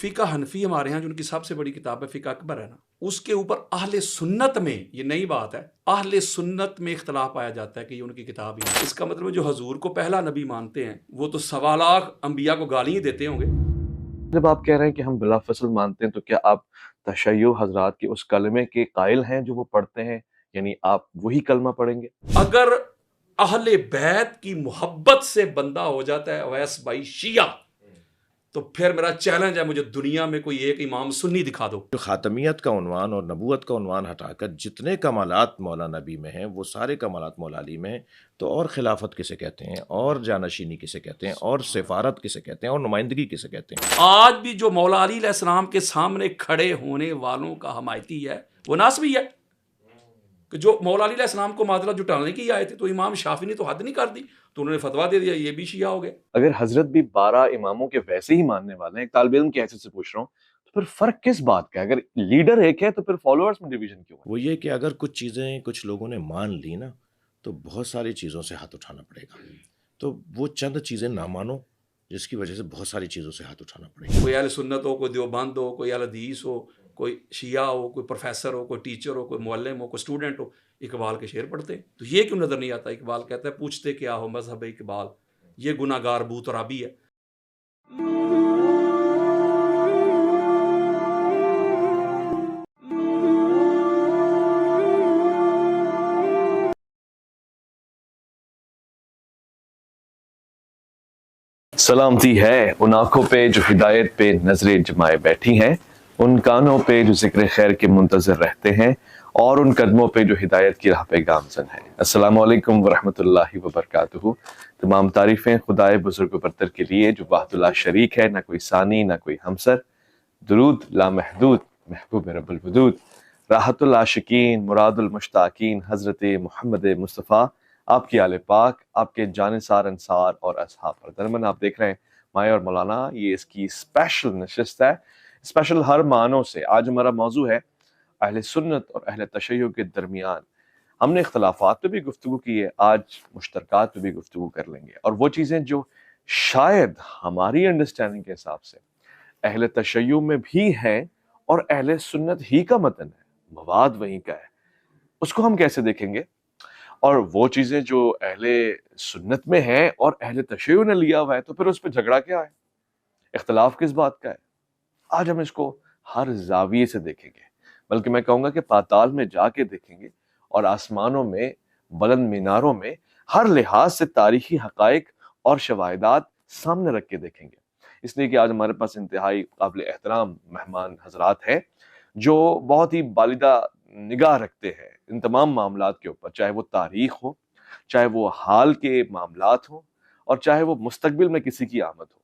فقہ حنفی ہمارے ہاں جو ان کی سب سے بڑی کتاب ہے فقہ اکبر ہے نا، اس کے اوپر اہل سنت میں، یہ نئی بات ہے، اہل سنت میں اختلاف پایا جاتا ہے کہ یہ ان کی کتاب ہی ہے۔ اس کا مطلب جو حضور کو پہلا نبی مانتے ہیں وہ تو 1.25 انبیاء کو گالی ہی دیتے ہوں گے۔ جب آپ کہہ رہے ہیں کہ ہم بلا فصل مانتے ہیں تو کیا آپ تشیع حضرات کے اس کلمے کے قائل ہیں جو وہ پڑھتے ہیں؟ یعنی آپ وہی کلمہ پڑھیں گے؟ اگر اہل بیت کی محبت سے بندہ ہو جاتا ہے اویس بھائی شیعہ، تو پھر میرا چیلنج ہے مجھے دنیا میں کوئی ایک امام سنی دکھا دو۔ جو خاتمیت کا عنوان اور نبوت کا عنوان ہٹا کر جتنے کمالات مولا نبی میں ہیں وہ سارے کمالات مولا علی میں ہیں، تو اور خلافت کسے کہتے ہیں، اور جانشینی کسے کہتے ہیں، اور سفارت کسے کہتے ہیں، اور نمائندگی کسے کہتے ہیں؟ آج بھی جو مولا علی علیہ السلام کے سامنے کھڑے ہونے والوں کا حمایتی ہے وہ ناسبی ہے، کہ جو مولا علی علیہ السلام کو معادلہ جٹانے کی آئے تھے تو امام شافعی نے تو حد نہیں کر دی، تو انہوں نے فتویٰ دے دیا یہ بھی شیعہ ہو گئے۔ اگر حضرت بھی 12 اماموں کے ویسے ہی ماننے والے ہیں، ایک طالب علم کی حیثیت سے پوچھ رہا ہوں، تو پھر فرق کس بات کا ہے؟ اگر لیڈر ایک ہے تو پھر فالوورز میں ڈویژن کیوں ہے؟ وہ یہ کہ اگر کچھ چیزیں کچھ لوگوں نے مان لی نا تو بہت ساری چیزوں سے ہاتھ اٹھانا پڑے گا، تو وہ چند چیزیں نہ مانو جس کی وجہ سے بہت ساری چیزوں سے ہاتھ اٹھانا پڑے گا۔ کوئی اہل سنت ہو، کوئی دیوبند ہو، کوئی اہل حدیث ہو، کوئی شیعہ ہو، کوئی پروفیسر ہو، کوئی ٹیچر ہو، کوئی معلم ہو، کوئی اسٹوڈنٹ ہو، اقبال کے شعر پڑھتے ہیں، تو یہ کیوں نظر نہیں آتا؟ اقبال کہتا ہے پوچھتے کیا ہو مذہب اقبال، یہ گناہ گار بو ترابی ہے۔ سلامتی ہے ان آنکھوں پہ جو ہدایت پہ نظریں جمائے بیٹھی ہیں، ان کانوں پہ جو ذکر خیر کے منتظر رہتے ہیں، اور ان قدموں پہ جو ہدایت کی راہ پہ گامزن ہے۔ السلام علیکم ورحمۃ اللہ وبرکاتہ۔ تمام تعریفیں خدائے بزرگ و برتر کے لیے جو وحدہ لا شریک ہے، نہ کوئی ثانی نہ کوئی ہمسر۔ درود لامحدود محبوب رب الودود، راحت العاشقین مراد المشتاقین حضرت محمد مصطفیٰ، آپ کی آل پاک، آپ کے جانثار انصار اور اصحاب پر درمن آپ دیکھ رہے ہیں مائع اور مولانا۔ یہ اس کی اسپیشل نشست ہے، اسپیشل ہر معنوں سے۔ آج ہمارا موضوع ہے اہل سنت اور اہل تشیع کے درمیان۔ ہم نے اختلافات پہ بھی گفتگو کی ہے، آج مشترکات پہ بھی گفتگو کر لیں گے، اور وہ چیزیں جو شاید ہماری انڈرسٹینڈنگ کے حساب سے اہل تشیع میں بھی ہیں اور اہل سنت ہی کا متن ہے، مواد وہیں کا ہے، اس کو ہم کیسے دیکھیں گے؟ اور وہ چیزیں جو اہل سنت میں ہیں اور اہل تشیع نے لیا ہوا ہے، تو پھر اس پہ جھگڑا کیا ہے؟ اختلاف کس بات کا ہے؟ آج ہم اس کو ہر زاویے سے دیکھیں گے، بلکہ میں کہوں گا کہ پاتال میں جا کے دیکھیں گے، اور آسمانوں میں بلند میناروں میں ہر لحاظ سے تاریخی حقائق اور شواہدات سامنے رکھ کے دیکھیں گے۔ اس لیے کہ آج ہمارے پاس انتہائی قابل احترام مہمان حضرات ہیں جو بہت ہی بالدہ نگاہ رکھتے ہیں ان تمام معاملات کے اوپر، چاہے وہ تاریخ ہو، چاہے وہ حال کے معاملات ہوں، اور چاہے وہ مستقبل میں کسی کی آمد ہو۔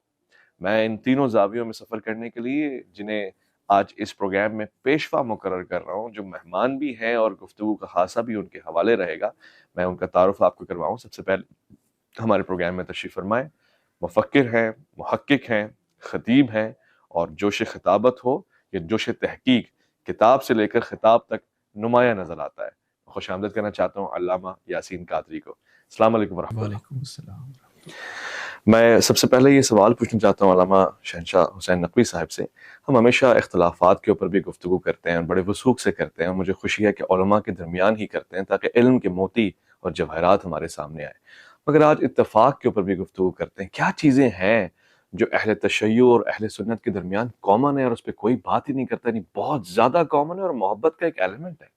میں ان تینوں زاویوں میں سفر کرنے کے لیے جنہیں آج اس پروگرام میں پیشوا مقرر کر رہا ہوں، جو مہمان بھی ہیں اور گفتگو کا خاصہ بھی ان کے حوالے رہے گا، میں ان کا تعارف آپ کو کرواؤں۔ سب سے پہلے ہمارے پروگرام میں تشریف فرمائیں، مفکر ہیں، محقق ہیں، خطیب ہیں، اور جوش خطابت ہو یا جوش تحقیق، کتاب سے لے کر خطاب تک نمایاں نظر آتا ہے۔ خوش آمدید کرنا چاہتا ہوں علامہ یاسین قادری کو۔ السلام علیکم ورحمۃ اللہ۔ وعلیکم السلام۔ میں سب سے پہلے یہ سوال پوچھنا چاہتا ہوں علامہ شہنشاہ حسین نقوی صاحب سے۔ ہم ہمیشہ اختلافات کے اوپر بھی گفتگو کرتے ہیں اور بڑے وثوق سے کرتے ہیں، اور مجھے خوشی ہے کہ علماء کے درمیان ہی کرتے ہیں تاکہ علم کے موتی اور جواہرات ہمارے سامنے آئے، مگر آج اتفاق کے اوپر بھی گفتگو کرتے ہیں۔ کیا چیزیں ہیں جو اہل تشیع اور اہل سنت کے درمیان کامن ہے اور اس پہ کوئی بات ہی نہیں کرتا، یعنی بہت زیادہ کامن ہے اور محبت کا ایک ایلیمنٹ ہے؟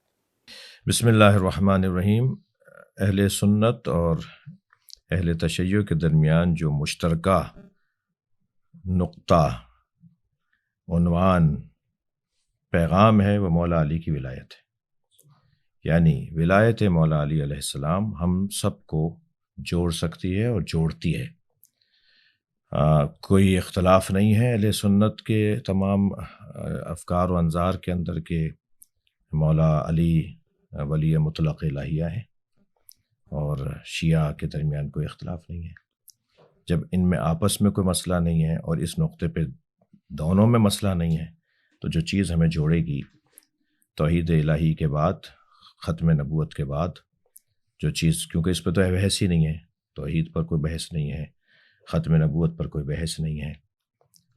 بسم اللہ الرحمن الرحیم۔ اہل سنت اور اہل تشیع کے درمیان جو مشترکہ نقطہ، عنوان، پیغام ہے وہ مولا علی کی ولایت ہے۔ یعنی ولایت مولا علی علیہ السلام ہم سب کو جوڑ سکتی ہے اور جوڑتی ہے۔ کوئی اختلاف نہیں ہے اہل سنت کے تمام افکار و انظار کے اندر کہ مولا علی ولی مطلق الہیہ ہے، اور شیعہ کے درمیان کوئی اختلاف نہیں ہے۔ جب ان میں آپس میں کوئی مسئلہ نہیں ہے اور اس نقطے پہ دونوں میں مسئلہ نہیں ہے، تو جو چیز ہمیں جوڑے گی توحید الہی کے بعد، ختم نبوت کے بعد جو چیز، کیونکہ اس پہ تو بحث ہی نہیں ہے، توحید پر کوئی بحث نہیں ہے، ختم نبوت پر کوئی بحث نہیں ہے،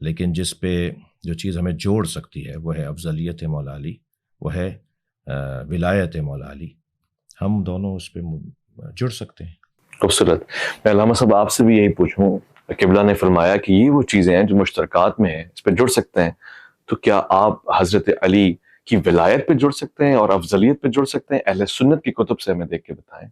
لیکن جس پہ جو چیز ہمیں جوڑ سکتی ہے وہ ہے افضلیت مولا علی، وہ ہے ولایت مولا علی. ہم دونوں اس پہ جڑ سکتے ہیں. خوبصورت. میں علامہ صاحب آپ سے بھی یہی پوچھوں، قبلہ نے فرمایا کہ یہ وہ چیزیں ہیں جو مشترکات میں ہیں، اس پہ جڑ سکتے ہیں، تو کیا آپ حضرت علی کی ولایت پہ جڑ سکتے ہیں اور افضلیت پہ جڑ سکتے ہیں؟ اہل سنت کی کتب سے ہمیں دیکھ کے بتائیں.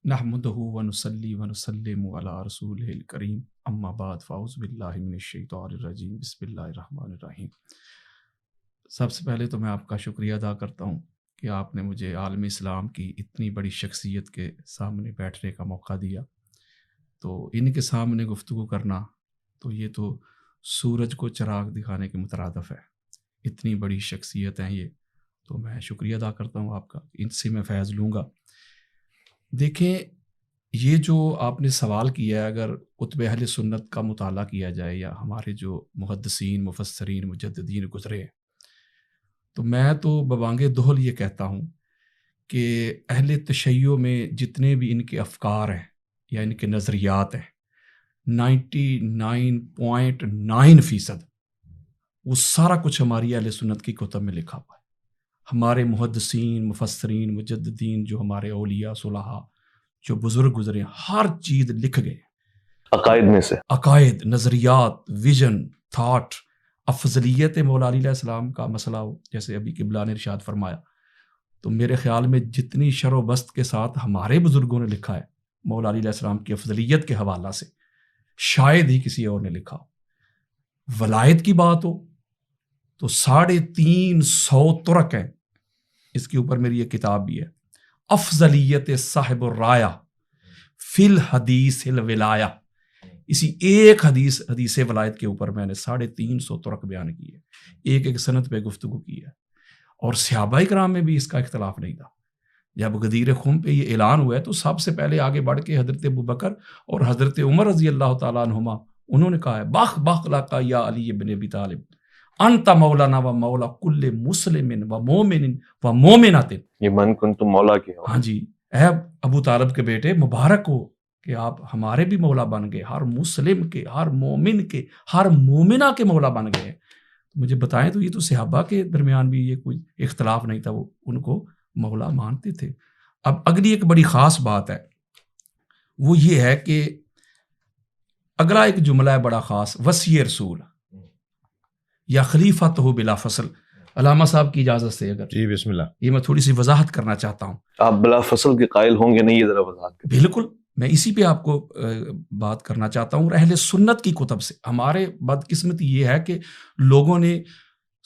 نحمدہ ونصلی ونسلم علی رسولہ الکریم، اما بعد فاعوذ باللہ من الشیطان الرجیم، بسم اللہ الرحمن الرحیم. سب سے پہلے تو میں آپ کا شکریہ ادا کرتا ہوں کہ آپ نے مجھے عالم اسلام کی اتنی بڑی شخصیت کے سامنے بیٹھنے کا موقع دیا. تو ان کے سامنے گفتگو کرنا تو یہ تو سورج کو چراغ دکھانے کے مترادف ہے. اتنی بڑی شخصیت ہیں یہ، تو میں شکریہ ادا کرتا ہوں آپ کا، ان سے میں فیض لوں گا. دیکھیں، یہ جو آپ نے سوال کیا ہے، اگر کتب اہل سنت کا مطالعہ کیا جائے یا ہمارے جو محدثین، مفسرین، مجددین گزرے ہیں، تو میں تو ببانگ دہل یہ کہتا ہوں کہ اہل تشیع میں جتنے بھی ان کے افکار ہیں یا ان کے نظریات ہیں، 99.9% وہ سارا کچھ ہماری اہل سنت کی کتب میں لکھا ہوا ہے. ہمارے محدثین، مفسرین، مجددین، جو ہمارے اولیاء صلحاء جو بزرگ گزرے ہیں، ہر چیز لکھ گئے. عقائد میں سے عقائد، نظریات، ویژن، تھاٹ. افضلیت مولا علی علیہ السلام کا مسئلہ ہو، جیسے ابھی قبلہ نے ارشاد فرمایا، تو میرے خیال میں جتنی شر و بست کے ساتھ ہمارے بزرگوں نے لکھا ہے مولا علی علیہ السلام کی افضلیت کے حوالہ سے، شاید ہی کسی اور نے لکھا ہو. ولایت کی بات ہو تو 350 طرق ہیں. اس کے اوپر میری یہ کتاب بھی ہے، افضلیت صاحب الرایہ فی الحدیث الولایہ. اسی ایک حدیث ولایت کے اوپر میں نے 350 طرق بیان کی ہے، ایک ایک سند پہ گفتگو کی ہے. اور صحابہ کرام میں بھی اس کا اختلاف نہیں تھا. جب غدیر خم پہ یہ اعلان ہوا ہے تو سب سے پہلے آگے بڑھ کے حضرت ابوبکر اور حضرت عمر رضی اللہ تعالیٰ عنہما انہوں نے کہا ہے، بخ بخ لکا یا علی ابن ابی طالب، انت مولانا و مولا کل مسلم و مومن و مومنات. یہ من کنتم مولا کے ہو. ہاں جی، اے ابو طالب کے بیٹے، مبارک ہو کہ آپ ہمارے بھی مولا بن گئے، ہر مسلم کے، ہر مومن کے، ہر مومنہ کے مولا بن گئے. مجھے بتائیں تو یہ تو صحابہ کے درمیان بھی یہ کوئی اختلاف نہیں تھا، وہ ان کو مولا مانتے تھے. اب اگلی ایک بڑی خاص بات ہے، وہ یہ ہے کہ اگلا ایک جملہ ہے بڑا خاص، وصی رسول یا خلیفۃ بلا فصل. علامہ صاحب کی اجازت سے اگر جی بسم اللہ. یہ میں تھوڑی سی وضاحت کرنا چاہتا ہوں. آپ بلا فصل کے قائل ہوں گے نہیں؟ یہ ذرا وضاحت کریں. بالکل، میں اسی پہ آپ کو بات کرنا چاہتا ہوں. اہل سنت کی کتب سے ہمارے بدقسمتی یہ ہے کہ لوگوں نے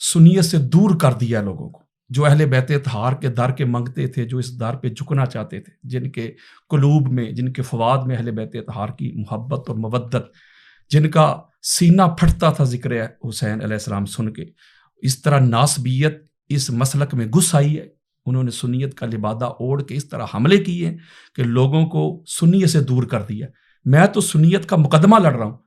سنیت سے دور کر دیا لوگوں کو، جو اہل بیت اطہار کے در کے منگتے تھے، جو اس در پہ جھکنا چاہتے تھے، جن کے قلوب میں، جن کے فواد میں اہل بیت اطہار کی محبت اور مودت، جن کا سینہ پھٹتا تھا ذکر حسین علیہ السلام سن کے. اس طرح ناسبیت اس مسلک میں گھس آئی ہے. انہوں نے سنیت کا لبادہ اوڑھ کے اس طرح حملے کیے ہیں کہ لوگوں کو سنیت سے دور کر دیا. میں تو سنیت کا مقدمہ لڑ رہا ہوں.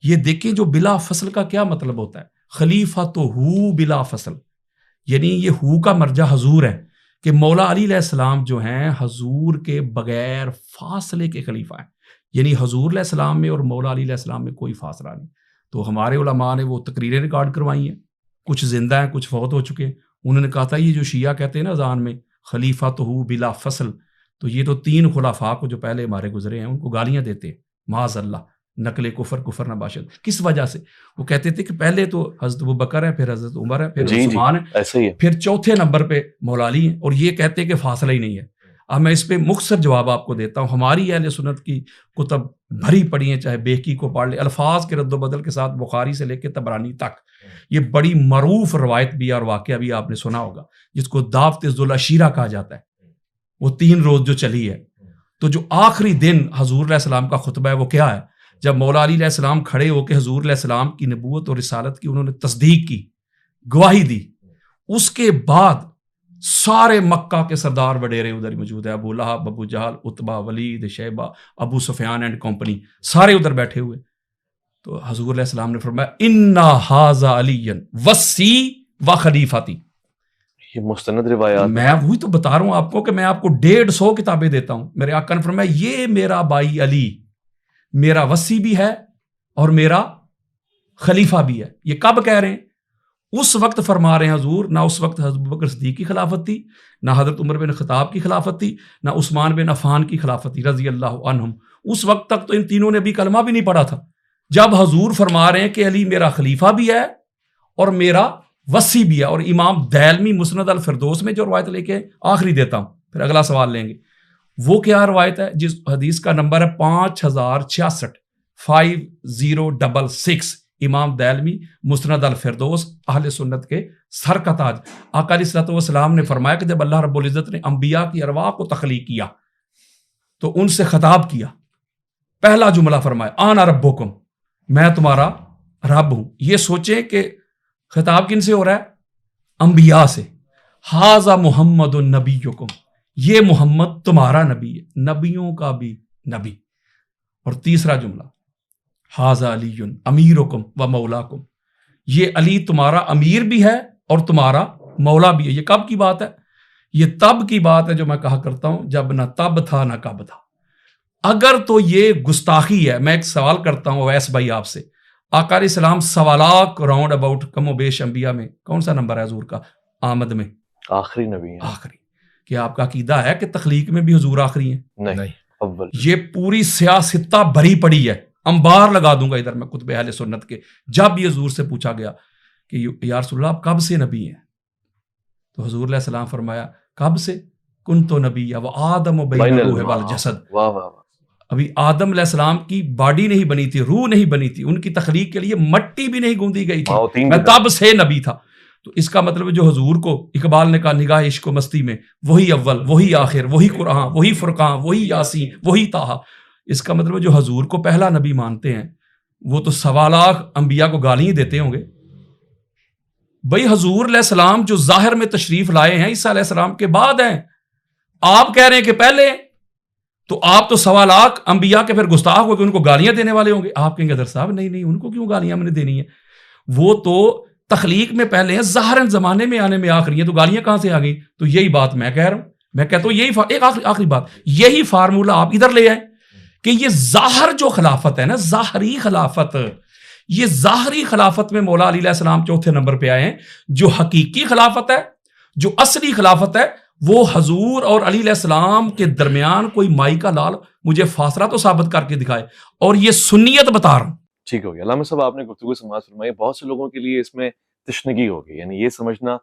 یہ دیکھیں جو بلا فصل کا کیا مطلب ہوتا ہے، خلیفہ تو ہو بلا فصل، یعنی یہ ہو کا مرجع حضور ہے کہ مولا علی علیہ السلام جو ہیں حضور کے بغیر فاصلے کے خلیفہ ہیں. یعنی حضور علیہ السلام میں اور مولا علی علیہ السلام میں کوئی فاصلہ نہیں. تو ہمارے علماء نے وہ تقریریں ریکارڈ کروائی ہیں، کچھ زندہ ہیں، کچھ فوت ہو چکے ہیں. انہوں نے کہا تھا یہ جو شیعہ کہتے ہیں نا اذان میں خلیفہ تو ہو بلا فصل، تو یہ تو 3 خلفاء کو جو پہلے ہمارے گزرے ہیں ان کو گالیاں دیتے ہیں، معاذ اللہ، نقل کفر نہ باشد. کس وجہ سے؟ وہ کہتے تھے کہ پہلے تو حضرت ابوبکر ہے، پھر حضرت عمر ہے، پھر عثمان ہے، ایسا ہی ہے، پھر چوتھے نمبر پہ مولا علی ہیں، اور یہ کہتے ہیں کہ فاصلہ ہی نہیں ہے. اب میں اس پہ مختصر جواب آپ کو دیتا ہوں. ہماری اہل سنت کی کتب بھری پڑی ہیں، چاہے بیہقی کو پڑھ لے، الفاظ کے رد و بدل کے ساتھ بخاری سے لے کے طبرانی تک. یہ بڑی معروف روایت بھی اور واقعہ بھی آپ نے سنا ہوگا، جس کو دعوت ذوالعشیرہ کہا جاتا ہے. وہ 3 روز جو چلی ہے، تو جو آخری دن حضور علیہ السلام کا خطبہ ہے وہ کیا ہے؟ جب مولا علی علیہ السلام کھڑے ہو کے حضور علیہ السلام کی نبوت اور رسالت کی انہوں نے تصدیق کی، گواہی دی. اس کے بعد سارے مکہ کے سردار وڈیرے ادھر موجود ہیں، ابو لہب، ابو جہل، عتبہ، ولید، شیبہ، ابو سفیان اینڈ کمپنی، سارے ادھر بیٹھے ہوئے. تو حضور علیہ السلام نے فرمایا انا ھذا علی وصی و خلیفتی. یہ مستند روایات. میں وہی تو بتا رہا ہوں آپ کو کہ میں آپ کو 150 کتابیں دیتا ہوں. میرے آقا نے فرمایا یہ میرا بھائی علی میرا وصی بھی ہے اور میرا خلیفہ بھی ہے. یہ کب کہہ رہے ہیں؟ اس وقت فرما رہے ہیں حضور، نہ اس وقت حضرت ابوبکر صدیق کی خلافت تھی، نہ حضرت عمر بن خطاب کی خلافت تھی، نہ عثمان بن عفان کی خلافت تھی رضی اللہ عنہم. اس وقت تک تو ان تینوں نے بھی کلمہ بھی نہیں پڑھا تھا. جب حضور فرما رہے ہیں کہ علی میرا خلیفہ بھی ہے اور میرا وصی بھی ہے، اور امام دیلمی مسند الفردوس میں جو روایت لے کے آخری دیتا ہوں، پھر اگلا سوال لیں گے، وہ کیا روایت ہے؟ جس حدیث کا نمبر ہے 5066 5066، امام دیلمی مسند الفردوس، اہل سنت کے سر کا تاج. آقا علیہ الصلوۃ والسلام نے فرمایا کہ جب اللہ رب العزت نے انبیاء کی ارواح کو تخلیق کیا تو ان سے خطاب کیا. پہلا جملہ فرمایا آنا ربکم، میں تمہارا رب ہوں. یہ سوچیں کہ خطاب کن سے ہو رہا ہے؟ انبیاء سے. ھذا محمد نبیکم، یہ محمد تمہارا نبی ہے، نبیوں کا بھی نبی. اور تیسرا جملہ ھذا علی امیرکم و مولاکم، یہ علی تمہارا امیر بھی ہے اور تمہارا مولا بھی ہے. یہ کب کی بات ہے؟ یہ تب کی بات ہے جو میں کہا کرتا ہوں جب نہ تب تھا نہ کب تھا. اگر تو یہ گستاخی ہے، میں ایک سوال کرتا ہوں اویس بھائی آپ سے، آقا علیہ السلام سوالات راؤنڈ اباؤٹ کم و بیش انبیاء میں کون سا نمبر ہے حضور کا؟ آمد میں آخری نبی ہیں. آخری. کیا آپ کا عقیدہ ہے کہ تخلیق میں بھی حضور آخری ہیں؟ نہیں، اول. یہ پوری سیاستہ بھری پڑی ہے. انبار لگا دوں گا ادھر میں کتب اہل سنت کے. جب یہ حضور سے پوچھا گیا کہ یا رسول اللہ آپ کب سے نبی ہیں، تو حضور علیہ السلام فرمایا کب سے؟ کنت نبی و آدم و بین الروح والجسد. واہ واہ. ابھی آدم علیہ السلام کی باڈی نہیں بنی تھی، روح نہیں بنی تھی، ان کی تخلیق کے لیے مٹی بھی نہیں گوندی گئی تھی، میں تب سے نبی تھا. تو اس کا مطلب جو حضور کو اقبال نے کہا نگاہ عشق و مستی میں وہی اول وہی آخر وہی قرآن وہی فرقان وہی یاسین وہی طٰہٰ، اس کا مطلب جو حضور کو پہلا نبی مانتے ہیں وہ تو 1.25 لاکھ انبیاء کو گالیاں دیتے ہوں گے. بھئی حضور علیہ السلام جو ظاہر میں تشریف لائے ہیں عیسیٰ علیہ السلام کے بعد ہیں، آپ کہہ رہے ہیں کہ پہلے، تو آپ تو 1.25 لاکھ انبیاء کے پھر گستاخ ہو کے ان کو گالیاں دینے والے ہوں گے. آپ کہیں گے ادھر صاحب نہیں ان کو کیوں گالیاں میں نے دینی ہے، وہ تو تخلیق میں پہلے ہیں، ظاہراً زمانے میں آنے میں آخری ہیں، تو گالیاں کہاں سے آ گئیں؟ تو یہی بات میں کہہ رہا ہوں. میں کہتا ہوں یہی ایک آخری بات، یہی فارمولہ آپ ادھر لے آئیں کہ یہ ظاہر جو خلافت ہے نا، ظاہری خلافت، یہ ظاہری خلافت میں مولا علی علیہ السلام چوتھے نمبر پہ آئے ہیں. جو حقیقی خلافت ہے، جو اصلی خلافت ہے، وہ حضور اور علی علیہ السلام کے درمیان کوئی مائی کا لال مجھے فاصلہ تو ثابت کر کے دکھائے، اور یہ سنیت بتا رہا ہوں. ٹھیک ہو گیا علامہ صاحب، آپ نے گفتگو سماعت فرمائی. بہت سے لوگوں کے لیے اس میں تشنگی ہو گئی، یعنی یہ سمجھنا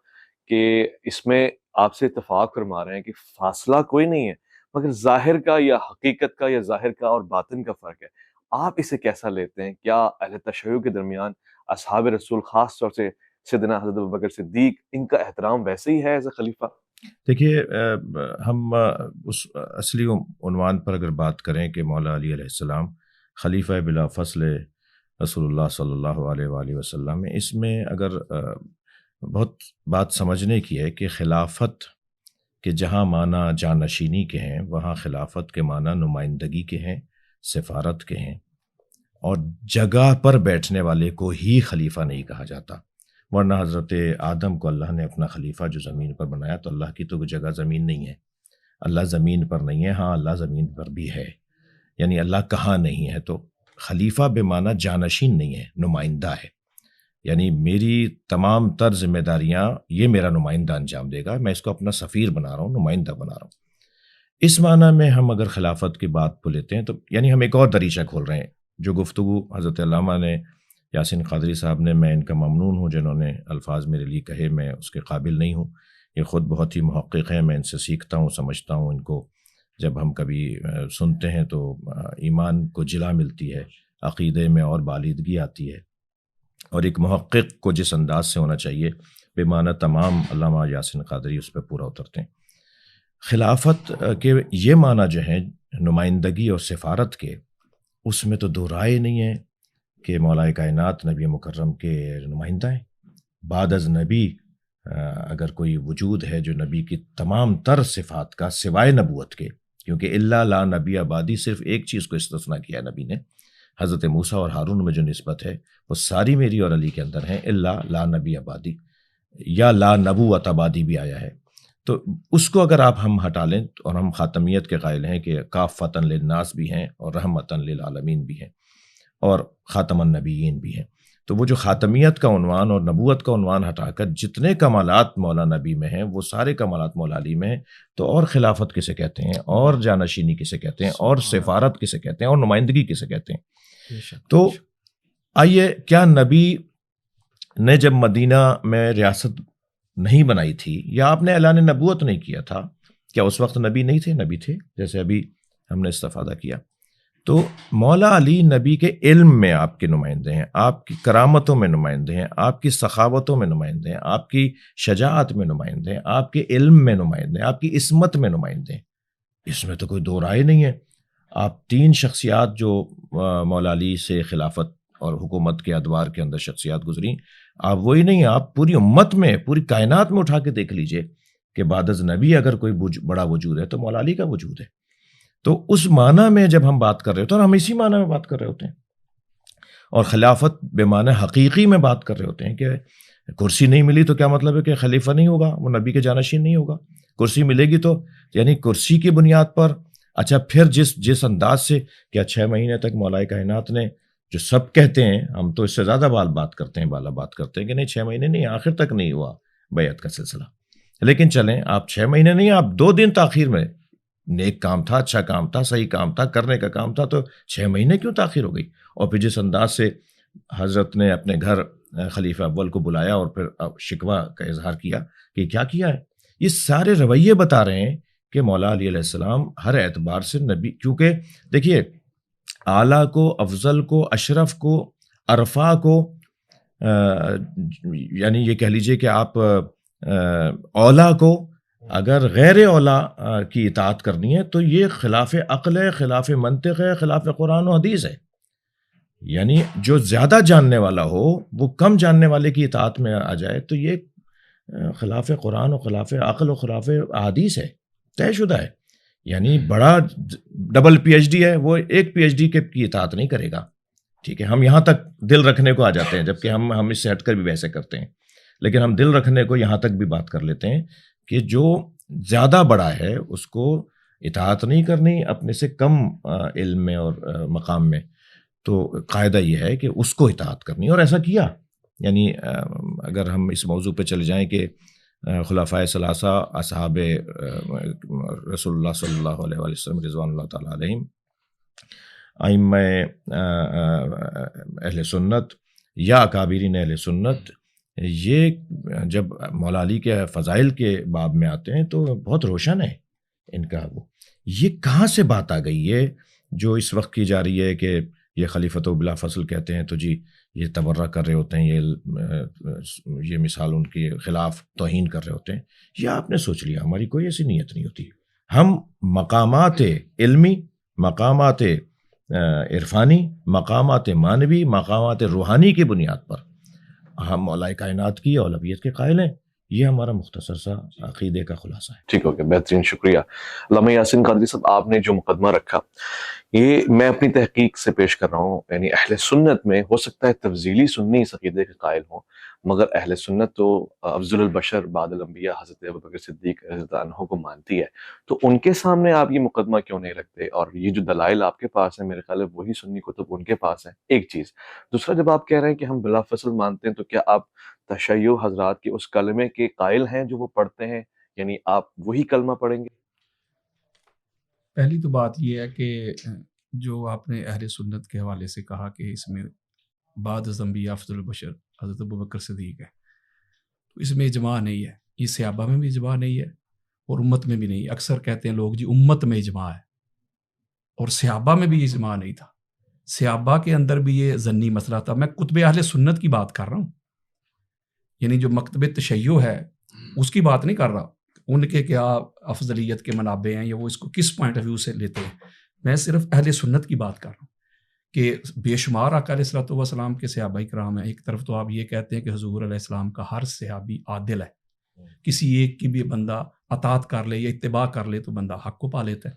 کہ اس میں آپ سے اتفاق فرما رہے ہیں کہ فاصلہ کوئی نہیں ہے، مگر ظاہر کا یا حقیقت کا یا ظاہر کا اور باطن کا فرق ہے. آپ اسے کیسا لیتے ہیں؟ کیا اہل تشیع کے درمیان اصحاب رسول، خاص طور سے سیدنا حضرت ابوبکر صدیق، ان کا احترام ویسے ہی ہے ایز اے خلیفہ؟ دیکھیے، ہم اس اصلی عنوان پر اگر بات کریں کہ مولا علی علیہ السلام خلیفہ بلا فصل رسول اللہ صلی اللہ علیہ وآلہ وسلم، اس میں اگر بہت بات سمجھنے کی ہے کہ خلافت کے جہاں معنی جانشینی کے ہیں، وہاں خلافت کے معنی نمائندگی کے ہیں، سفارت کے ہیں، اور جگہ پر بیٹھنے والے کو ہی خلیفہ نہیں کہا جاتا. ورنہ حضرت آدم کو اللہ نے اپنا خلیفہ جو زمین پر بنایا، تو اللہ کی تو جگہ زمین نہیں ہے، اللہ زمین پر نہیں ہے. ہاں، اللہ زمین پر بھی ہے، یعنی اللہ کہاں نہیں ہے. تو خلیفہ بے معنی جانشین نہیں ہے، نمائندہ ہے. یعنی میری تمام تر ذمہ داریاں یہ میرا نمائندہ انجام دے گا، میں اس کو اپنا سفیر بنا رہا ہوں، نمائندہ بنا رہا ہوں. اس معنی میں ہم اگر خلافت کی بات کو لیتے ہیں تو یعنی ہم ایک اور دریچہ کھول رہے ہیں. جو گفتگو حضرت علامہ نے، یاسین قادری صاحب نے، میں ان کا ممنون ہوں جنہوں نے الفاظ میرے لیے کہے، میں اس کے قابل نہیں ہوں. یہ خود بہت ہی محقق ہیں، میں ان سے سیکھتا ہوں، سمجھتا ہوں. ان کو جب ہم کبھی سنتے ہیں تو ایمان کو جلا ملتی ہے، عقیدے میں اور بالیدگی آتی ہے. اور ایک محقق کو جس انداز سے ہونا چاہیے، بے معنی تمام علامہ یاسین قادری اس پہ پورا اترتے ہیں. خلافت کے یہ معنی جو ہیں نمائندگی اور سفارت کے، اس میں تو دو رائے نہیں ہے کہ مولا کائنات نبی مکرم کے نمائندہ ہیں. بعد از نبی اگر کوئی وجود ہے جو نبی کی تمام تر صفات کا سوائے نبوت کے، کیونکہ الا لا نبی آبادی، صرف ایک چیز کو استثناء کیا نبی نے، حضرت موسیٰ اور ہارون میں جو نسبت ہے وہ ساری میری اور علی کے اندر ہیں، الا لا نبی آبادی، یا لا نبوت آبادی بھی آیا ہے. تو اس کو اگر آپ ہم ہٹا لیں، اور ہم خاتمیت کے قائل ہیں کہ کافۃ للناس بھی ہیں اور رحمۃ للعالمین بھی ہیں اور خاتم النبیین بھی ہیں، تو وہ جو خاتمیت کا عنوان اور نبوت کا عنوان ہٹا کر جتنے کمالات مولا نبی میں ہیں وہ سارے کمالات مولا علی میں ہیں، تو اور خلافت کسے کہتے ہیں، اور جانشینی کسے کہتے ہیں، اور سفارت کسے کہتے ہیں، اور نمائندگی کسے کہتے ہیں؟ تو آئیے، کیا نبی نے جب مدینہ میں ریاست نہیں بنائی تھی، یا آپ نے اعلان نبوت نہیں کیا تھا، کیا اس وقت نبی نہیں تھے؟ نبی تھے، جیسے ابھی ہم نے استفادہ کیا۔ تو مولا علی نبی کے علم میں آپ کے نمائندے ہیں، آپ کی کرامتوں میں نمائندے ہیں، آپ کی سخاوتوں میں نمائندے ہیں، آپ کی شجاعت میں نمائندے ہیں، آپ کے علم میں نمائندے ہیں، آپ کی عصمت میں نمائندے ہیں۔ اس میں تو کوئی دو رائے نہیں ہے۔ آپ 3 شخصیات جو مولا علی سے خلافت اور حکومت کے ادوار کے اندر شخصیات گزری، آپ وہی نہیں، آپ پوری امت میں، پوری کائنات میں اٹھا کے دیکھ لیجئے کہ بعد از نبی اگر کوئی بڑا وجود ہے تو مولا علی کا وجود ہے۔ تو اس معنی میں جب ہم بات کر رہے ہوتے ہیں، اور ہم اسی معنی میں بات کر رہے ہوتے ہیں، اور خلافت بے معنی حقیقی میں بات کر رہے ہوتے ہیں کہ کرسی نہیں ملی تو کیا مطلب ہے کہ خلیفہ نہیں ہوگا، وہ نبی کے جانشین نہیں ہوگا۔ کرسی ملے گی تو یعنی کرسی کی بنیاد پر، اچھا پھر جس انداز سے کیا 6 مہینے تک مولا کائنات نے، جو سب کہتے ہیں، ہم تو اس سے زیادہ بات کرتے ہیں، بالا بات کرتے ہیں کہ نہیں 6 مہینے نہیں، آخر تک نہیں ہوا بیعت کا سلسلہ، لیکن چلیں آپ 6 مہینے نہیں، آپ 2 دن تاخیر میں، نیک کام تھا، اچھا کام تھا، صحیح کام تھا، کرنے کا کام تھا، تو 6 مہینے کیوں تاخیر ہو گئی؟ اور پھر جس انداز سے حضرت نے اپنے گھر خلیفہ اول کو بلایا اور پھر شکوہ کا اظہار کیا کہ کیا کیا ہے، یہ سارے رویے بتا رہے ہیں کہ مولا علی علیہ السلام ہر اعتبار سے نبی، کیونکہ دیکھیے اعلیٰ کو، افضل کو، اشرف کو، عرفا کو، یعنی یہ کہہ لیجئے کہ آپ اولا کو اگر غیر اولا کی اطاعت کرنی ہے تو یہ خلاف عقل ہے، خلاف منطق ہے، خلاف قرآن و حدیث ہے۔ یعنی جو زیادہ جاننے والا ہو وہ کم جاننے والے کی اطاعت میں آ جائے تو یہ خلاف قرآن و خلاف عقل و خلاف حدیث ہے، طے شدہ ہے۔ یعنی بڑا ڈبل پی ایچ ڈی ہے، وہ ایک پی ایچ ڈی کی اطاعت نہیں کرے گا، ٹھیک ہے؟ ہم یہاں تک دل رکھنے کو آ جاتے ہیں، جبکہ ہم اس سے ہٹ کر بھی ویسے کرتے ہیں، لیکن ہم دل رکھنے کو یہاں تک بھی بات کر لیتے ہیں کہ جو زیادہ بڑا ہے اس کو اطاعت نہیں کرنی اپنے سے کم علم میں اور مقام میں، تو قاعدہ یہ ہے کہ اس کو اطاعت کرنی، اور ایسا کیا۔ یعنی اگر ہم اس موضوع پہ چلے جائیں کہ خلفائے ثلاثہ اصحاب رسول اللہ صلی اللہ علیہ وسلم رضوان اللہ تعالیٰ علیہم، ائمہ اہل سنت یا اکابرین اہل سنت، یہ جب مولا علی کے فضائل کے باب میں آتے ہیں تو بہت روشن ہے ان کا۔ وہ یہ کہاں سے بات آ گئی ہے جو اس وقت کی جا رہی ہے کہ یہ خلیفۃ بلا فصل کہتے ہیں تو جی یہ تبرہ کر رہے ہوتے ہیں، یہ مثال ان کے خلاف توہین کر رہے ہوتے ہیں۔ یہ آپ نے سوچ لیا، ہماری کوئی ایسی نیت نہیں ہوتی۔ ہم مقامات علمی، مقامات عرفانی، مقامات معنوی، مقامات روحانی کی بنیاد پر ہم مولا کائنات کی اولویت کے قائل ہیں۔ یہ ہمارا مختصر سا عقیدے کا خلاصہ ہے۔ ٹھیک ہو گیا، بہترین، شکریہ علامہ یاسین قادری صاحب۔ آپ نے جو مقدمہ رکھا یہ میں اپنی تحقیق سے پیش کر رہا ہوں، یعنی اہل سنت میں ہو سکتا ہے تفضیلی سنی اس عقیدے کے قائل ہوں، مگر اہل سنت تو افضل البشر بعد الانبیاء حضرت ابوبکر صدیق رضی اللہ عنہ کو مانتی ہے، تو ان کے سامنے آپ یہ مقدمہ کیوں نہیں رکھتے؟ اور یہ جو دلائل آپ کے پاس ہیں میرے خیال ہے وہی سنی کتب ان کے پاس ہیں، ایک چیز۔ دوسرا، جب آپ کہہ رہے ہیں کہ ہم بلا فصل مانتے ہیں تو کیا آپ تشیع حضرات کے اس کلمے کے قائل ہیں جو وہ پڑھتے ہیں؟ یعنی آپ وہی کلمہ پڑھیں گے؟ پہلی تو بات یہ ہے کہ جو آپ نے اہل سنت کے حوالے سے کہا کہ اس میں بعد از انبیاء افضل البشر حضرت ابوبکر صدیق ہے، تو اس میں اجماع نہیں ہے، یہ صحابہ میں بھی اجماع نہیں ہے اور امت میں بھی نہیں ہے۔ اکثر کہتے ہیں لوگ جی امت میں اجماع ہے، اور صحابہ میں بھی اجماع نہیں تھا، صحابہ کے اندر بھی یہ ظنی مسئلہ تھا۔ میں کتب اہل سنت کی بات کر رہا ہوں، یعنی جو مکتب تشیع ہے اس کی بات نہیں کر رہا، ان کے کیا افضلیت کے منابع ہیں یا وہ اس کو کس پوائنٹ آف ویو سے لیتے ہیں۔ میں صرف اہل سنت کی بات کر رہا ہوں کہ بے شمار آقا علیہ الصلوۃ والسلام کے صحابہ کرام ہیں۔ ایک طرف تو آپ یہ کہتے ہیں کہ حضور علیہ السلام کا ہر صحابی عادل ہے، کسی ایک کی بھی بندہ اطاعت کر لے یا اتباع کر لے تو بندہ حق کو پا لیتا ہے،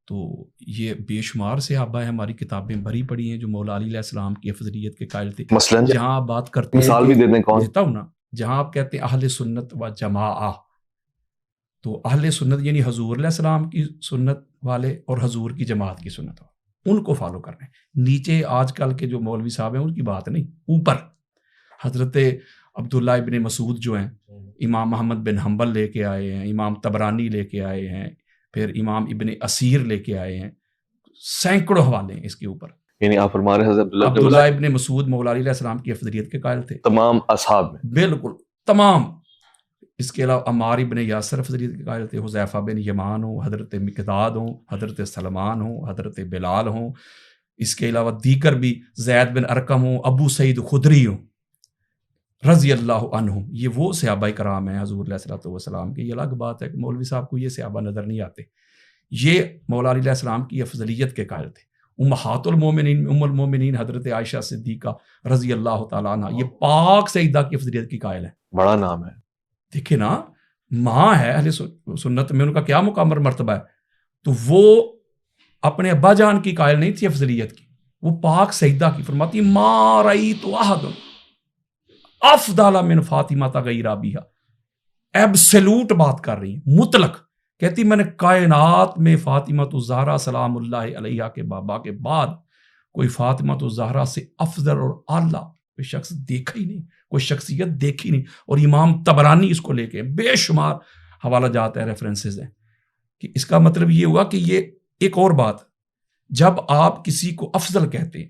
تو یہ بے شمار صحابہ ہیں، ہماری کتابیں بھری پڑی ہیں جو مولا علی علیہ السلام کی افضلیت کے قائل تھے۔ مثلاً جہاں آپ بات کرتے ہیں، مثال بھی دے دیں، کون؟ دیتا ہوں نا، جہاں آپ کہتے ہیں اہل سنت و جماعہ، تو اہل سنت یعنی حضور علیہ السلام کی سنت والے اور حضور کی جماعت کی سنت والے۔ ان کو فالو کرنا ہے. نیچے آج کل کے جو مولوی صاحب ہیں ان کی بات نہیں, اوپر حضرت عبداللہ ابن مسعود جو ہیں, امام محمد بن حنبل لے کے آئے ہیں, امام طبرانی لے کے آئے ہیں, پھر امام ابن اسیر لے کے آئے ہیں, سینکڑوں حوالے ہیں اس کے اوپر. یعنی آپ فرما رہے ہیں حضرت عبداللہ ابن مسعود مولا علی علیہ السلام کی افضلیت کے قائل تھے, تمام اصحاب میں, بالکل تمام. اس کے علاوہ عمار ابن یاسر افضلیت کے قائل تھے, حذیفہ بن یمان ہوں, حضرت مقداد ہوں, حضرت سلمان ہوں, حضرت بلال ہوں. اس کے علاوہ دیگر بھی زید بن ارقم ہوں, ابو سعید خدری ہوں رضی اللہ عنہم. یہ وہ صحابہ کرام ہیں حضور علیہ الصلوۃ والسلام کے. یہ الگ بات ہے کہ مولوی صاحب کو یہ صحابہ نظر نہیں آتے. یہ مولا علی علیہ السلام کی افضلیت کے قائل تھے. امہات المومنین ام المومنین حضرت عائشہ صدیقہ رضی اللہ تعالیٰ عنہ, یہ پاک سیدہ کی افضلیت کی قائل ہیں. بڑا نام ہے. دیکھیں نا, ماں ہے اہل سنت میں, ان کا کیا مقام اور مرتبہ ہے. تو وہ اپنے ابا جان کی قائل نہیں تھی افضلیت کی, وہ پاک سیدہ کی. فرماتی ما رأیت احد افضل من فاطمہ غیر ابیہا. ایبسلوٹ بات کر رہی ہیں, مطلق. کہتی میں نے کائنات میں فاطمہ الزہرا سلام اللہ علیہا کے بابا کے بعد کوئی فاطمہ الزہرا سے افضل اور اعلیٰ کوئی شخص دیکھا ہی نہیں, کوئی شخصیت دیکھی نہیں. اور امام طبرانی اس کو لے کے بے شمار حوالہ جات ہیں, ریفرنسز ہیں. کہ اس کا مطلب یہ ہوا کہ یہ ایک اور بات, جب آپ کسی کو افضل کہتے ہیں,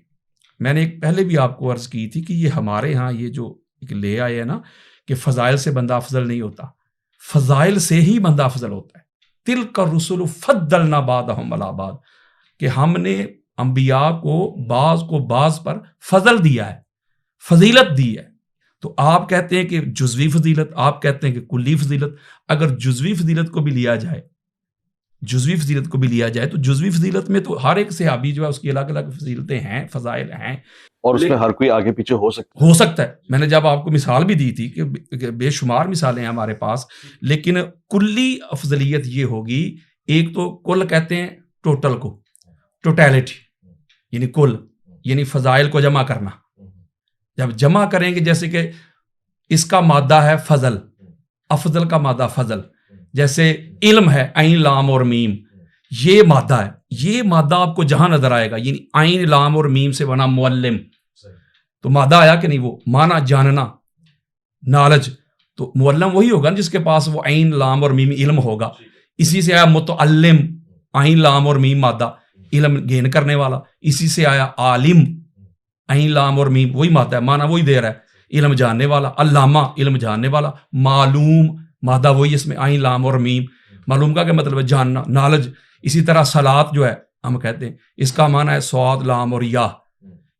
میں نے ایک پہلے بھی آپ کو عرض کی تھی کہ یہ ہمارے ہاں یہ جو ایک لے آئے ہیں نا کہ فضائل سے بندہ افضل نہیں ہوتا, فضائل سے ہی بندہ افضل ہوتا ہے. تلک الرسل فضلنا بعضهم علی بعض, کہ ہم نے انبیاء کو بعض پر فضل دیا ہے, فضیلت دی ہے. تو آپ کہتے ہیں کہ جزوی فضیلت, آپ کہتے ہیں کہ کلی فضیلت. اگر جزوی فضیلت کو بھی لیا جائے تو جزوی فضیلت میں تو ہر ایک صحابی جو ہے اس کی الگ الگ فضیلتیں ہیں, فضائل ہیں, اور اس میں ہر کوئی آگے پیچھے ہو سکتا ہے. میں نے جب آپ کو مثال بھی دی تھی کہ بے شمار مثالیں ہیں ہمارے پاس, لیکن کلی افضلیت یہ ہوگی. ایک تو کل کہتے ہیں ٹوٹل کو, ٹوٹیلٹی یعنی کل, یعنی فضائل کو جمع کرنا. جب جمع کریں گے, جیسے کہ اس کا مادہ ہے فضل, افضل کا مادہ فضل, جیسے علم ہے عین لام اور میم, یہ مادہ ہے. یہ مادہ آپ کو جہاں نظر آئے گا, یعنی عین لام اور میم سے بنا معلم, تو مادہ آیا کہ نہیں, وہ مانا جاننا, نالج. تو معلم وہی ہوگا جس کے پاس وہ عین لام اور میم علم ہوگا. اسی سے آیا متعلم, عین لام اور میم مادہ, علم گین کرنے والا. اسی سے آیا عالم, عین لام اور میم وہی مادہ ہے, مانا وہی دے رہا ہے, علم جاننے والا. علامہ علم جاننے والا. معلوم مادہ وہی, اس میں عین لام اور میم. معلوم کا کیا مطلب ہے, جاننا, نالج. اسی طرح صلاۃ جو ہے ہم کہتے ہیں, اس کا معنی ہے صاد لام اور یا.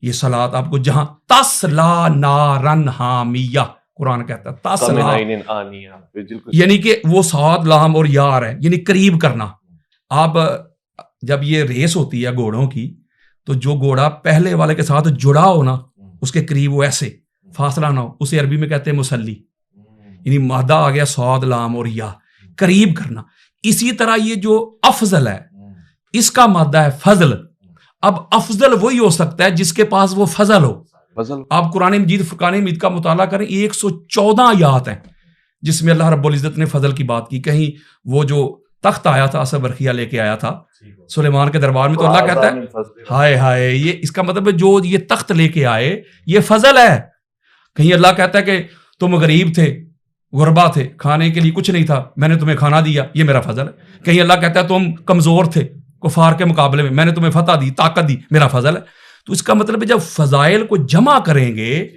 یہ صلاۃ آپ کو جہاں تسلا نارن حامیہ, قرآن کہتا ہے تسلا, یعنی کہ وہ صاد لام اور یار ہے, یعنی قریب کرنا. آپ جب یہ ریس ہوتی ہے گھوڑوں کی, تو جو گھوڑا پہلے والے کے ساتھ جڑا ہو نا, اس کے قریب وہ ایسے فاصلہ نہ ہو, اسے عربی میں کہتے ہیں مسلی. یعنی مادہ آ گیا صاد لام اور یا, قریب کرنا. اسی طرح یہ جو افضل ہے اس کا مادہ ہے فضل. اب افضل وہی ہو سکتا ہے جس کے پاس وہ فضل ہو. آپ قرآن مجید فرقان حمید کا مطالعہ کریں, 114 آیات ہیں جس میں اللہ رب العزت نے فضل کی بات کی. کہیں وہ جو تخت آیا تھا اسد برخیہ لے کے آیا تھا سلیمان کے دربار میں, تو اللہ کہتا ہے ہائے ہائے, یہ اس کا مطلب ہے جو یہ تخت لے کے آئے یہ فضل ہے. کہیں اللہ کہتا ہے کہ تم غریب تھے, غربا تھے, کھانے کے لیے کچھ نہیں تھا, میں نے تمہیں کھانا دیا, یہ میرا فضل ہے. کہیں اللہ کہتا ہے تم کمزور تھے کفار کے مقابلے میں نے تمہیں فتح دی, طاقت دی, میرا فضل ہے. تو اس کا مطلب ہے جب فضائل کو جمع کریں گے,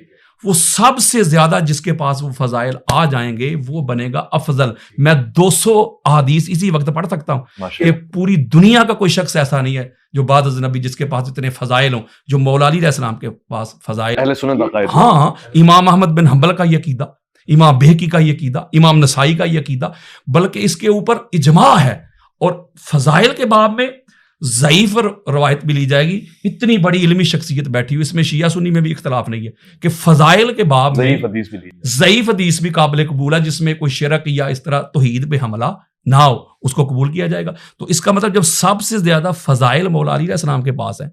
وہ سب سے زیادہ جس کے پاس وہ فضائل آ جائیں گے وہ بنے گا افضل. میں 200 احادیث اسی وقت پڑھ سکتا ہوں کہ پوری دنیا کا کوئی شخص ایسا نہیں ہے جو بعد از نبی جس کے پاس اتنے فضائل ہوں جو مولا علی علیہ السلام کے پاس فضائل. اہل سنت عقائد. ہاں, امام احمد بن حنبل کا یہ عقیدہ, امام بہقی کا یہ عقیدہ, امام نسائی کا یہ عقیدہ, بلکہ اس کے اوپر اجماع ہے. اور فضائل کے باب میں ضعیف روایت بھی لی جائے گی. اتنی بڑی علمی شخصیت بیٹھی ہوئی, اس میں شیعہ سنی میں بھی اختلاف نہیں ہے کہ فضائل کے باب میں ضعیف حدیث بھی قابل قبول ہے جس میں کوئی شرک یا اس طرح توحید پہ حملہ نہ ہو اس کو قبول کیا جائے گا. تو اس کا مطلب جب سب سے زیادہ فضائل مولا علی علیہ السلام کے پاس ہیں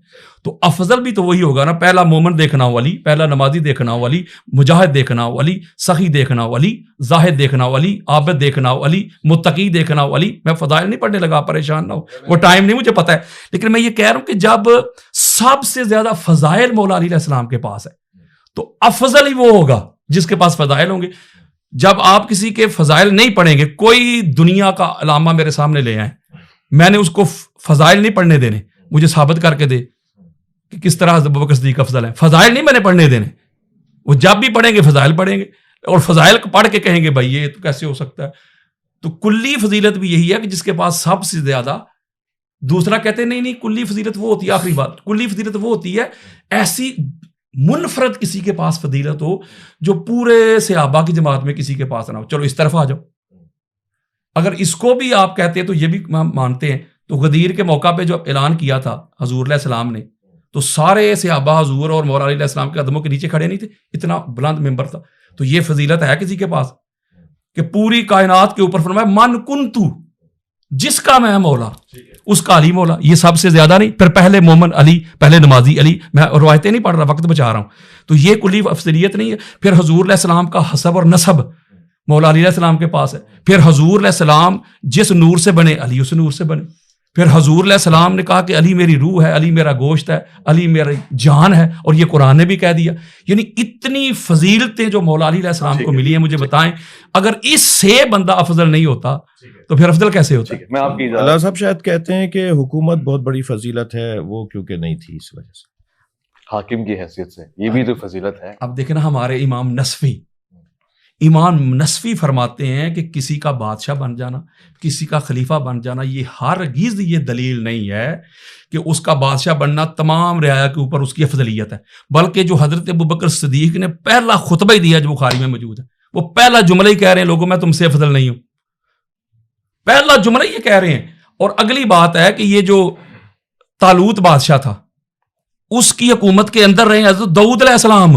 تو افضل بھی تو وہی ہوگا نا. پہلا مومن دیکھنا ہو علی, پہلا نمازی دیکھنا ہو علی, مجاہد دیکھنا ہو علی, سخی دیکھنا ہو علی, زاہد دیکھنا ہو علی, عابد دیکھنا ہو علی, متقی دیکھنا ہو علی. میں فضائل نہیں پڑھنے لگا, پریشان نہ ہو, وہ ٹائم نہیں مجھے پتہ ہے, لیکن میں یہ کہہ رہا ہوں کہ جب سب سے زیادہ فضائل مولا علی علیہ السلام کے پاس ہے تو افضل ہی وہ ہوگا جس کے پاس فضائل ہوں گے. جب آپ کسی کے فضائل نہیں پڑھیں گے, کوئی دنیا کا علامہ میرے سامنے لے آئیں, میں نے اس کو فضائل نہیں پڑھنے دینے, مجھے ثابت کر کے دے کہ کس طرح ابوبکر صدیق افضل ہیں. فضائل نہیں میں نے پڑھنے دینے, وہ جب بھی پڑھیں گے فضائل پڑھیں گے, اور فضائل پڑھ کے کہیں گے بھائی یہ تو کیسے ہو سکتا ہے. تو کلی فضیلت بھی یہی ہے کہ جس کے پاس سب سے زیادہ. دوسرا کہتے ہیں نہیں کلی فضیلت وہ ہوتی ہے, آخری بات, کلی فضیلت وہ ہوتی ہے ایسی منفرد کسی کے پاس فضیلت ہو جو پورے صحابہ کی جماعت میں کسی کے پاس نہ ہو. چلو اس طرف آ جاؤ, اگر اس کو بھی آپ کہتے ہیں تو یہ بھی مانتے ہیں. تو غدیر کے موقع پہ جو اعلان کیا تھا حضور علیہ السلام نے, تو سارے صحابہ حضور اور مولا علی علیہ السلام کے قدموں کے نیچے کھڑے نہیں تھے, اتنا بلند ممبر تھا. تو یہ فضیلت ہے کسی کے پاس کہ پوری کائنات کے اوپر فرمایا من کنتو, جس کا میں مولا اس کا علی مولا. یہ سب سے زیادہ نہیں. پھر پہلے مومن علی, پہلے نمازی علی, میں روایتیں نہیں پڑھ رہا, وقت بچا رہا ہوں. تو یہ کلی افضلیت نہیں ہے. پھر حضور علیہ السلام کا حسب اور نسب مولا علی علیہ السلام کے پاس ہے. پھر حضور علیہ السلام جس نور سے بنے علی اس نور سے بنے. پھر حضور علیہ السلام نے کہا کہ علی میری روح ہے, علی میرا گوشت ہے, علی میری جان ہے, اور یہ قرآن نے بھی کہہ دیا. یعنی اتنی فضیلتیں جو مولا علی علیہ السلام کو ملی ہیں, مجھے بتائیں اگر اس سے بندہ افضل نہیں ہوتا تو پھر افضل کیسے ہوتا ہے؟ میں آپ کی اللہ صاحب شاید کہتے ہیں کہ حکومت بہت بڑی فضیلت ہے, وہ کیونکہ نہیں تھی اس وجہ سے, حاکم کی حیثیت سے یہ بھی تو فضیلت ہے. اب دیکھیں نا ہمارے امام نصفی فرماتے ہیں کہ کسی کا بادشاہ بن جانا, کسی کا خلیفہ بن جانا, یہ ہرگز یہ دلیل نہیں ہے کہ اس کا بادشاہ بننا تمام رعایا کے اوپر اس کی افضلیت ہے. بلکہ جو حضرت ابوبکر صدیق نے پہلا خطبہ ہی دیا جو بخاری میں موجود ہے, وہ پہلا جملہ ہی کہہ رہے ہیں لوگوں میں تم سے افضل نہیں ہوں. پہلا جملہ یہ کہہ رہے ہیں. اور اگلی بات ہے کہ یہ جو طالوت بادشاہ تھا اس کی حکومت کے اندر رہے حضرت داؤد علیہ السلام,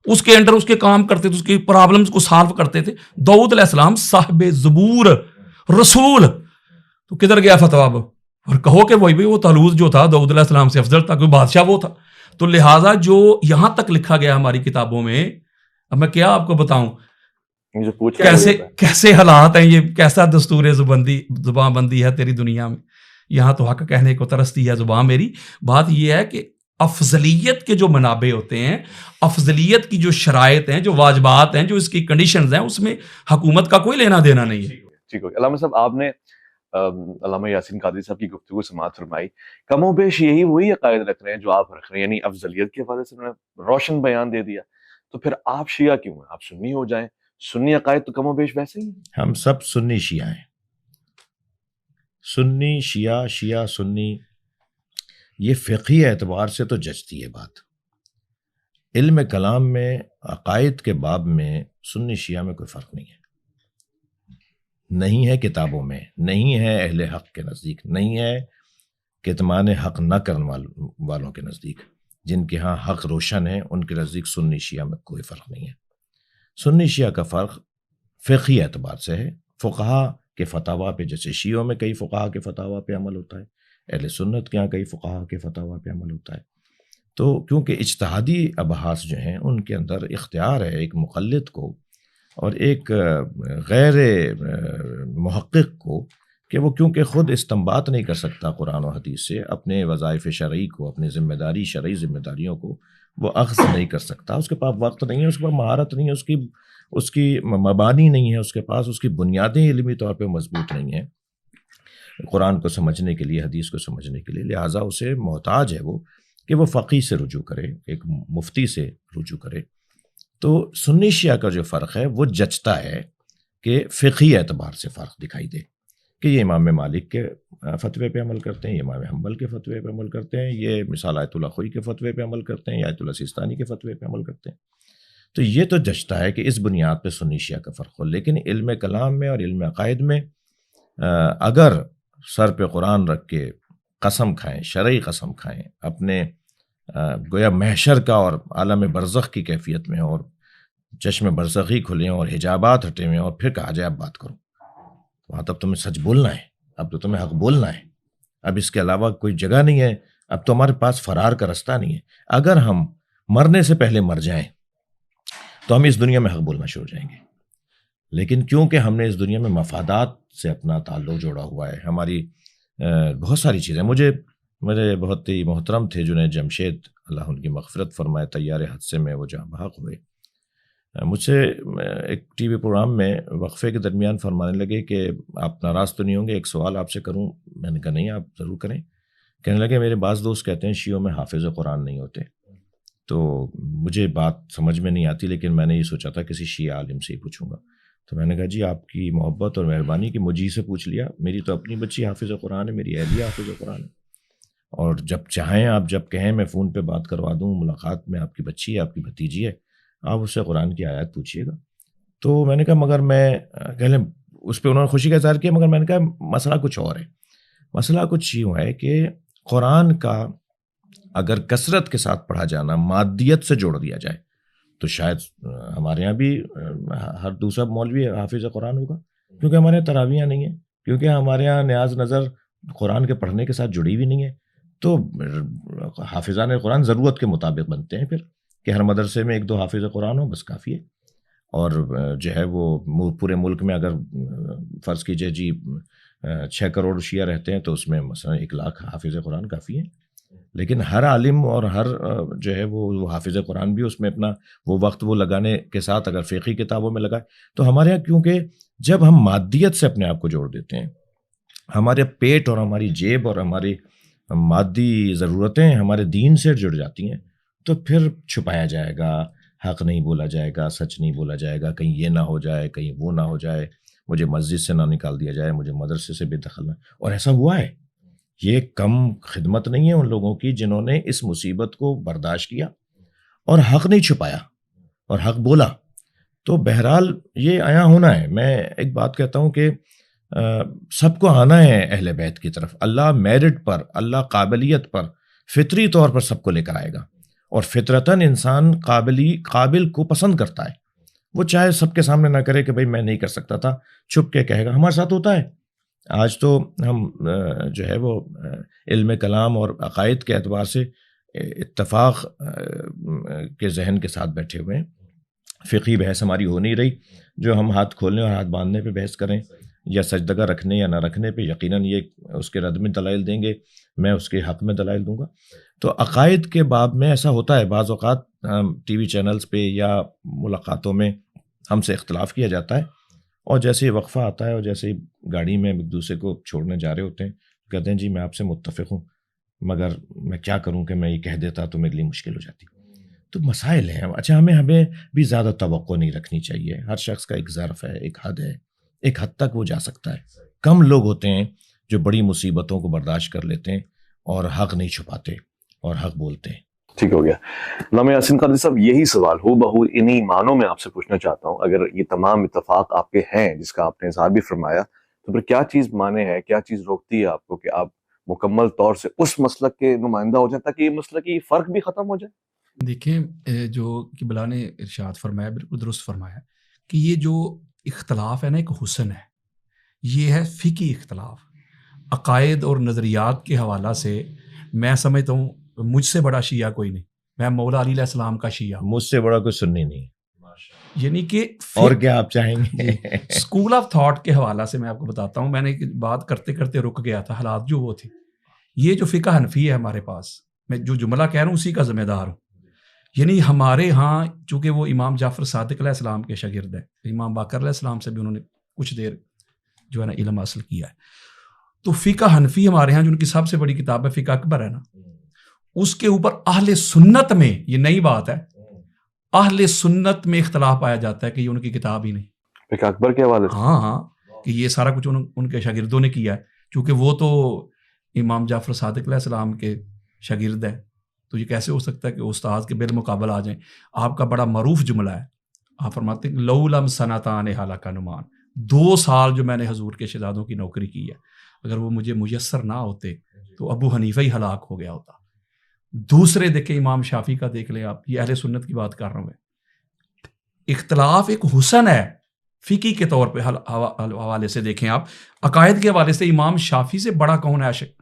اس کے انڈر اس کے کام کرتے تھے, اس کی پرابلمز کو سالو کرتے تھے. داؤد علیہ السلام صاحب زبور رسول, تو کدھر گیا فتویٰ اب؟ اور کہو کہ وہی وہ طالوت جو تھا داؤد علیہ السلام سے افضل تھا, کوئی بادشاہ وہ تھا. تو لہٰذا جو یہاں تک لکھا گیا ہماری کتابوں میں, اب میں کیا آپ کو بتاؤں کیسے حالات ہیں, یہ کیسا دستور زبان بندی ہے تیری دنیا میں. یہاں تو حق کہنے کو ترستی ہے زبان میری. بات یہ ہے کہ افضلیت کے جو منابع ہوتے ہیں, افضلیت کی جو شرائط ہیں, جو واجبات ہیں, جو اس کی کنڈیشنز ہیں, اس میں حکومت کا کوئی لینا دینا نہیں ہے. ٹھیک ہو. علامہ صاحب آپ نے علامہ یاسین قادری صاحب کی گفتگو سماعت فرمائی, کم و بیش یہی وہی عقائد رکھ رہے ہیں جو آپ رکھ رہے ہیں, یعنی افضلیت کے حوالے سے انہوں نے روشن بیان دے دیا. تو پھر آپ شیعہ کیوں ہیں؟ آپ سنی ہو جائیں. سنی عقائد تو کم و بیش ویسے ہی ہیں. ہم سب سنی شیعہ ہیں, سنی شیعہ, شیعہ سنی, یہ فقہی اعتبار سے تو جچتی ہے بات. علم کلام میں عقائد کے باب میں سنی شیعہ میں کوئی فرق نہیں ہے. نہیں ہے کتابوں میں, نہیں ہے اہل حق کے نزدیک, نہیں ہے کتمان حق نہ کرنے والوں کے نزدیک. جن کے ہاں حق روشن ہے ان کے نزدیک سنی شیعہ میں کوئی فرق نہیں ہے. سنی شیعہ کا فرق فقہی اعتبار سے ہے. فقہا کے فتاویٰ پہ, جیسے شیعوں میں کئی فقہا کے فتاویٰ پہ عمل ہوتا ہے, اہل سنت کے یہاں کئی فقہا کے فتاویٰ پہ عمل ہوتا ہے. تو کیونکہ اجتہادی ابحاث جو ہیں ان کے اندر اختیار ہے ایک مقلد کو اور ایک غیر محقق کو کہ وہ کیونکہ خود استنباط نہیں کر سکتا قرآن و حدیث سے, اپنے وظائف شرعی کو, اپنی ذمہ داری شرعی ذمہ داریوں کو وہ اخذ نہیں کر سکتا. اس کے پاس وقت نہیں ہے, اس کے پاس مہارت نہیں ہے, اس کی مبانی نہیں ہے اس کے پاس, اس کی بنیادیں علمی طور پہ مضبوط نہیں ہیں قرآن کو سمجھنے کے لیے, حدیث کو سمجھنے کے لیے. لہٰذا اسے محتاج ہے وہ کہ وہ فقی سے رجوع کرے, ایک مفتی سے رجوع کرے. تو سنی شیعہ کا جو فرق ہے وہ جچتا ہے کہ فقہی اعتبار سے فرق دکھائی دے کہ یہ امام مالک کے فتوے پہ عمل کرتے ہیں, یہ امام حنبل کے فتوے پہ عمل کرتے ہیں, یہ مثال آیت اللہ خوئی کے فتوے پہ عمل کرتے ہیں, یا آیت اللہ سیستانی کے فتوے پہ عمل کرتے ہیں. تو یہ تو جچتا ہے کہ اس بنیاد پہ سنی شیعہ کا فرق ہو. لیکن علم کلام میں اور علم عقائد میں اگر سر پہ قرآن رکھ کے قسم کھائیں, شرعی قسم کھائیں, اپنے گویا محشر کا اور عالم برزخ کی کیفیت میں, اور چشم برزخی کھلیں اور حجابات ہٹے ہوئے, اور پھر کہا جائے اب بات کرو, وہاں تب تمہیں سچ بولنا ہے، اب تو تمہیں حق بولنا ہے، اب اس کے علاوہ کوئی جگہ نہیں ہے، اب تو ہمارے پاس فرار کا راستہ نہیں ہے۔ اگر ہم مرنے سے پہلے مر جائیں تو ہم اس دنیا میں حق بولنا شروع ہو جائیں گے، لیکن کیونکہ ہم نے اس دنیا میں مفادات سے اپنا تعلق جوڑا ہوا ہے، ہماری بہت ساری چیزیں، میرے بہت ہی محترم تھے جنید جمشید، اللہ ان کی مغفرت فرمائے، طیار حادثے میں وہ جاں بحق ہوئے، مجھ سے ایک ٹی وی پروگرام میں وقفے کے درمیان فرمانے لگے کہ آپ ناراض تو نہیں ہوں گے، ایک سوال آپ سے کروں؟ میں نے کہا نہیں، آپ ضرور کریں۔ کہنے لگے میرے بعض دوست کہتے ہیں شیعوں میں حافظ قرآن نہیں ہوتے، تو مجھے بات سمجھ میں نہیں آتی، لیکن میں نے یہ سوچا تھا کسی شیعہ عالم سے ہی پوچھوں گا۔ تو میں نے کہا جی آپ کی محبت اور مہربانی کہ مجھے سے پوچھ لیا، میری تو اپنی بچی حافظ قرآن ہے، میری اہلیہ حافظ قرآن ہے، اور جب چاہیں آپ، جب کہیں میں فون پہ بات کروا دوں، ملاقات میں، آپ کی بچی ہے، آپ کی بھتیجی ہے، آپ اس سے قرآن کی آیات پوچھیے گا۔ تو میں نے کہا مگر میں کہہ لیں، اس پہ انہوں نے خوشی کا اظہار کیا، مگر میں نے کہا مسئلہ کچھ اور ہے۔ مسئلہ کچھ یوں ہے کہ قرآن کا اگر کثرت کے ساتھ پڑھا جانا مادیت سے جوڑ دیا جائے تو شاید ہمارے ہاں بھی ہر دوسرا مولوی حافظ قرآن ہوگا، کیونکہ ہمارے یہاں تراویحیں نہیں ہیں، کیونکہ ہمارے یہاں نیاز نظر قرآن کے پڑھنے کے ساتھ جڑی ہوئی نہیں ہے، تو حافظان قرآن ضرورت کے مطابق بنتے ہیں پھر، کہ ہر مدرسے میں ایک دو حافظ قرآن ہو بس کافی ہے۔ اور جو ہے وہ پورے ملک میں اگر فرض کیجئے جی 6 کروڑ شیعہ رہتے ہیں تو اس میں مثلا 1 لاکھ حافظ قرآن کافی ہے، لیکن ہر عالم اور ہر جو ہے وہ حافظ قرآن بھی اس میں اپنا وہ وقت وہ لگانے کے ساتھ اگر فقہی کتابوں میں لگائے تو ہمارے یہاں کیونکہ جب ہم مادیت سے اپنے آپ کو جوڑ دیتے ہیں، ہمارے پیٹ اور ہماری جیب اور ہماری مادی ضرورتیں ہمارے دین سے جڑ جاتی ہیں، تو پھر چھپایا جائے گا، حق نہیں بولا جائے گا، سچ نہیں بولا جائے گا، کہیں یہ نہ ہو جائے، کہیں وہ نہ ہو جائے، مجھے مسجد سے نہ نکال دیا جائے، مجھے مدرسے سے بے دخل نہ، اور ایسا ہوا ہے۔ یہ کم خدمت نہیں ہے ان لوگوں کی جنہوں نے اس مصیبت کو برداشت کیا اور حق نہیں چھپایا اور حق بولا۔ تو بہرحال یہ آیا ہونا ہے۔ میں ایک بات کہتا ہوں کہ سب کو آنا ہے اہل بیت کی طرف، اللہ میرٹ پر، اللہ قابلیت پر، فطری طور پر سب کو لے کر آئے گا، اور فطرتاً انسان قابل کو پسند کرتا ہے، وہ چاہے سب کے سامنے نہ کرے کہ بھئی میں نہیں کر سکتا تھا، چھپ کے کہے گا، ہمارے ساتھ ہوتا ہے۔ آج تو ہم جو ہے وہ علم کلام اور عقائد کے اعتبار سے اتفاق کے ذہن کے ساتھ بیٹھے ہوئے ہیں، فقہی بحث ہماری ہو نہیں رہی، جو ہم ہاتھ کھولنے اور ہاتھ باندھنے پہ بحث کریں یا سجدگاہ رکھنے یا نہ رکھنے پہ، یقیناً یہ اس کے رد میں دلائل دیں گے، میں اس کے حق میں دلائل دوں گا۔ تو عقائد کے باب میں ایسا ہوتا ہے، بعض اوقات ٹی وی چینلز پہ یا ملاقاتوں میں ہم سے اختلاف کیا جاتا ہے، اور جیسے ہی وقفہ آتا ہے اور جیسے ہی گاڑی میں ایک دوسرے کو چھوڑنے جا رہے ہوتے ہیں، کہتے ہیں جی میں آپ سے متفق ہوں، مگر میں کیا کروں کہ میں یہ کہہ دیتا تو میرے لیے مشکل ہو جاتی۔ تو مسائل ہیں۔ اچھا، ہمیں بھی زیادہ توقع نہیں رکھنی چاہیے، ہر شخص کا ایک ظرف ہے، ایک حد ہے، ایک حد تک وہ جا سکتا ہے۔ کم لوگ ہوتے ہیں جو بڑی مصیبتوں کو برداشت کر لیتے ہیں اور حق نہیں چھپاتے اور حق بولتے ہیں۔ ٹھیک ہو گیا۔ علامہ یاسین قادری صاحب، یہی سوال ہو بہو انہی معنوں میں آپ سے پوچھنا چاہتا ہوں۔ اگر یہ تمام اتفاق آپ کے ہیں جس کا آپ نے اظہار بھی فرمایا، تو پھر کیا چیز مانے ہے، کیا چیز روکتی ہے آپ کو کہ آپ مکمل طور سے اس مسلک کے نمائندہ ہو جائیں تاکہ یہ مسلک کی فرق بھی ختم ہو جائے؟ دیکھیں، جو قبلہ نے ارشاد فرمایا بالکل درست فرمایا کہ یہ جو اختلاف ہے نا، ایک حسن ہے، یہ ہے فقہی اختلاف۔ عقائد اور نظریات کے حوالہ سے میں سمجھتا ہوں مجھ سے بڑا شیعہ کوئی نہیں، میں مولا علی علیہ السلام کا شیعہ ہوں، مجھ سے بڑا کوئی سنی نہیں، یعنی کہ اور کیا آپ چاہیں گے؟ اسکول آف تھاٹ کے حوالہ سے میں آپ کو بتاتا ہوں، میں نے بات کرتے کرتے رک گیا تھا، حالات جو وہ تھے۔ یہ جو فقہ حنفی ہے ہمارے پاس، میں جو جملہ کہہ رہا ہوں اسی کا ذمہ دار ہوں، یعنی ہمارے ہاں چونکہ وہ امام جعفر صادق علیہ السلام کے شاگرد ہے، امام باقر علیہ السلام سے بھی انہوں نے کچھ دیر جو ہے نا علم حاصل کیا ہے، تو فقہ حنفی ہمارے ہاں جو ان کی سب سے بڑی کتاب ہے فقہ اکبر ہے نا، اس کے اوپر اہل سنت میں، یہ نئی بات ہے، اہل سنت میں اختلاف پایا جاتا ہے کہ یہ ان کی کتاب ہی نہیں، فقہ اکبر کے حوالے سے؟ ہاں کہ یہ سارا کچھ ان کے شاگردوں نے کیا ہے، چونکہ وہ تو امام جعفر صادق علیہ السلام کے شاگرد ہے، تو یہ کیسے ہو سکتا ہے کہ استاد کے بالمقابل آ جائیں۔ آپ کا بڑا معروف جملہ ہے، آپ فرماتے ہیں لو لم سنتان ہلاک نمان، 2 سال جو میں نے حضور کے شہزادوں کی نوکری کی ہے، اگر وہ مجھے میسر نہ ہوتے تو ابو حنیفہ ہی ہلاک ہو گیا ہوتا۔ دوسرے دیکھیں امام شافعی کا دیکھ لیں آپ، یہ اہل سنت کی بات کر رہا ہوں میں۔ اختلاف ایک حسن ہے فقی کے طور پہ حوالے سے دیکھیں آپ، عقائد کے حوالے سے امام شافعی سے بڑا کون ہے عاشق؟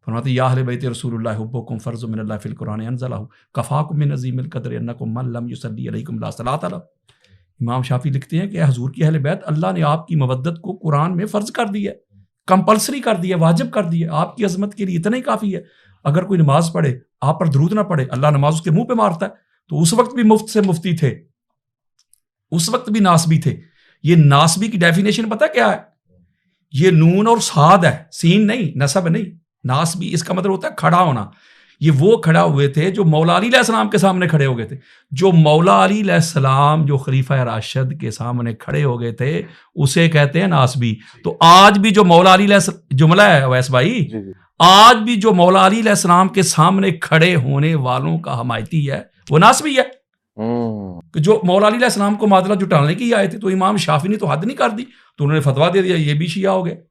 فرماتے یا اہل بیت رسول اللہ حبکم فرض من اللہ فی القرآن انزلہ کفاکم من عظیم القدر انکم من لم یصلی علیکم لا صلاۃ علیہ۔ امام شافعی لکھتے ہیں کہ اے حضور کی اہل بیت، اللہ نے آپ کی مودت کو قرآن میں فرض کر دی ہے، کمپلسری کر دی ہے، واجب کر دی ہے، آپ کی عظمت کے لیے اتنا ہی کافی ہے۔ اگر کوئی نماز پڑھے آپ پر درود نہ پڑھے، اللہ نماز اس کے منہ پہ مارتا ہے۔ تو اس وقت بھی مفت سے مفتی تھے، اس وقت بھی ناسبی تھے۔ یہ ناسبی کی ڈیفینیشن پتہ کیا ہے؟ یہ نون اور صاد ہے، سین نہیں، نسب نہیں۔ ناسبی اس کا مطلب ہوتا ہے کھڑا ہونا۔ یہ وہ کھڑا ہوئے تھے جو مولا علی علیہ السلام کے سامنے کھڑے ہو گئے تھے۔ جو مولا علی علیہ السلام جو خلیفہ راشد کے سامنے کھڑے ہو گئے تھے اسے کہتے ہیں ناسبی۔ تو آج بھی جو مولا علی علیہ جملہ ہے ویس بھائی، آج بھی جو مولا علی علیہ السلام کے سامنے کھڑے ہونے والوں کا حمایتی ہے وہ ناسبی ہے۔ کہ جو مولا علی علیہ السلام کو معادلہ جٹانے کی آئے تھے، تو امام شافعی نے تو حد نہیں کر دی، تو انہوں نے فتویٰ دے دیا یہ بھی شیعہ ہو گئے۔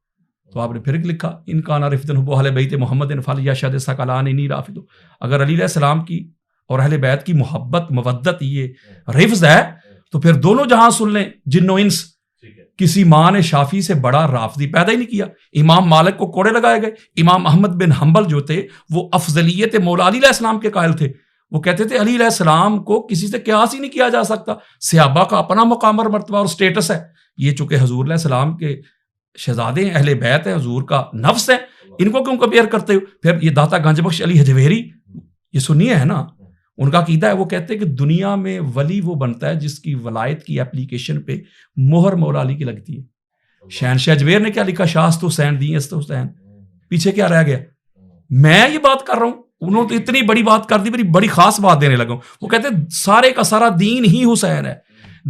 تو آپ نے پھر لکھا ان کان رفدن حب اہل بیت محمد فلیشہد ثقلان انی رافض۔ اگر علی علیہ السلام کی اور اہل بیت کی محبت مودت یہ رفض ہے تو پھر دونوں جہاں سن لیں، جن و انس۔ کسی ماں نے شافعی سے بڑا رافضی پیدا ہی نہیں کیا۔ امام مالک کو کوڑے لگائے گئے۔ امام احمد بن حنبل جو تھے وہ افضلیت مولا علی علیہ السلام کے قائل تھے۔ وہ کہتے تھے علی علیہ السلام کو کسی سے قیاس ہی نہیں کیا جا سکتا، صحابہ کا اپنا مقام اور مرتبہ اور سٹیٹس ہے۔ یہ چونکہ حضور علیہ السلام کے شہزادے ہیں، اہل بیت ہیں، حضور کا نفس ہے، ان کو کیوں کمپیئر کرتے ہو؟ پھر یہ داتا گنج بخش علی حجویری، یہ سنی ہے نا، ان کا عقیدہ ہے، وہ کہتے ہیں کہ دنیا میں ولی وہ بنتا ہے جس کی ولایت کی اپلیکیشن پہ مہر مولا علی کی لگتی ہے۔ شہنشاہ اجمیر نے کیا لکھا؟ شاست حسین دی است حسین، پیچھے کیا رہ گیا؟ میں یہ بات کر رہا ہوں، انہوں نے تو اتنی بڑی بات کر دی، بڑی خاص بات دینے لگا ہوں۔ وہ کہتے ہیں سارے کا سارا دین ہی حسین ہے،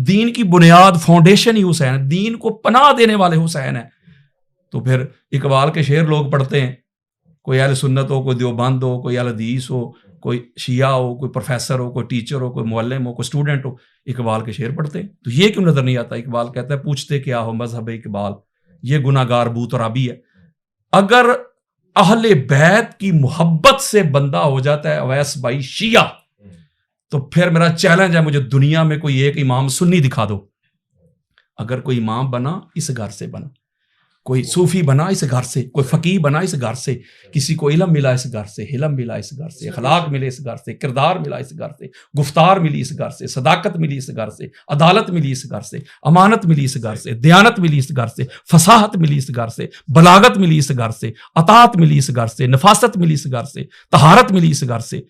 دین کی بنیاد فاؤنڈیشن ہی حسین ہے، دین کو پناہ دینے والے حسین ہیں۔ تو پھر اقبال کے شعر لوگ پڑھتے ہیں، کوئی اہل سنت ہو، کوئی دیوبند ہو، کوئی اہل حدیث ہو، کوئی شیعہ ہو، کوئی پروفیسر ہو، کوئی ٹیچر ہو، کوئی معلم ہو، کوئی اسٹوڈنٹ ہو، اقبال کے شعر پڑھتے ہیں۔ تو یہ کیوں نظر نہیں آتا؟ اقبال کہتا ہے پوچھتے کیا ہو مذہب اقبال، یہ گناہ گار بو ترابی ہے۔ اگر اہل بیت کی محبت سے بندہ ہو جاتا ہے اویس بھائی شیعہ، تو پھر میرا چیلنج ہے مجھے دنیا میں کوئی ایک امام سنی دکھا دو۔ اگر کوئی امام بنا اس گھر سے بنا، کوئی صوفی بنا اس گھر سے، کوئی فقیہ بنا اس گھر سے، کسی کو علم ملا اس گھر سے، حلم ملا اس گھر سے، اخلاق ملے اس گھر سے، کردار ملا اس گھر سے، گفتار ملی اس گھر سے، صداقت ملی اس گھر سے، عدالت ملی اس گھر سے، امانت ملی اس گھر سے، دیانت ملی اس گھر سے، فصاحت ملی اس گھر سے، بلاغت ملی اس گھر سے، اطاعت ملی اس گھر سے، نفاست ملی اس گھر سے، طہارت ملی اس گھر سے،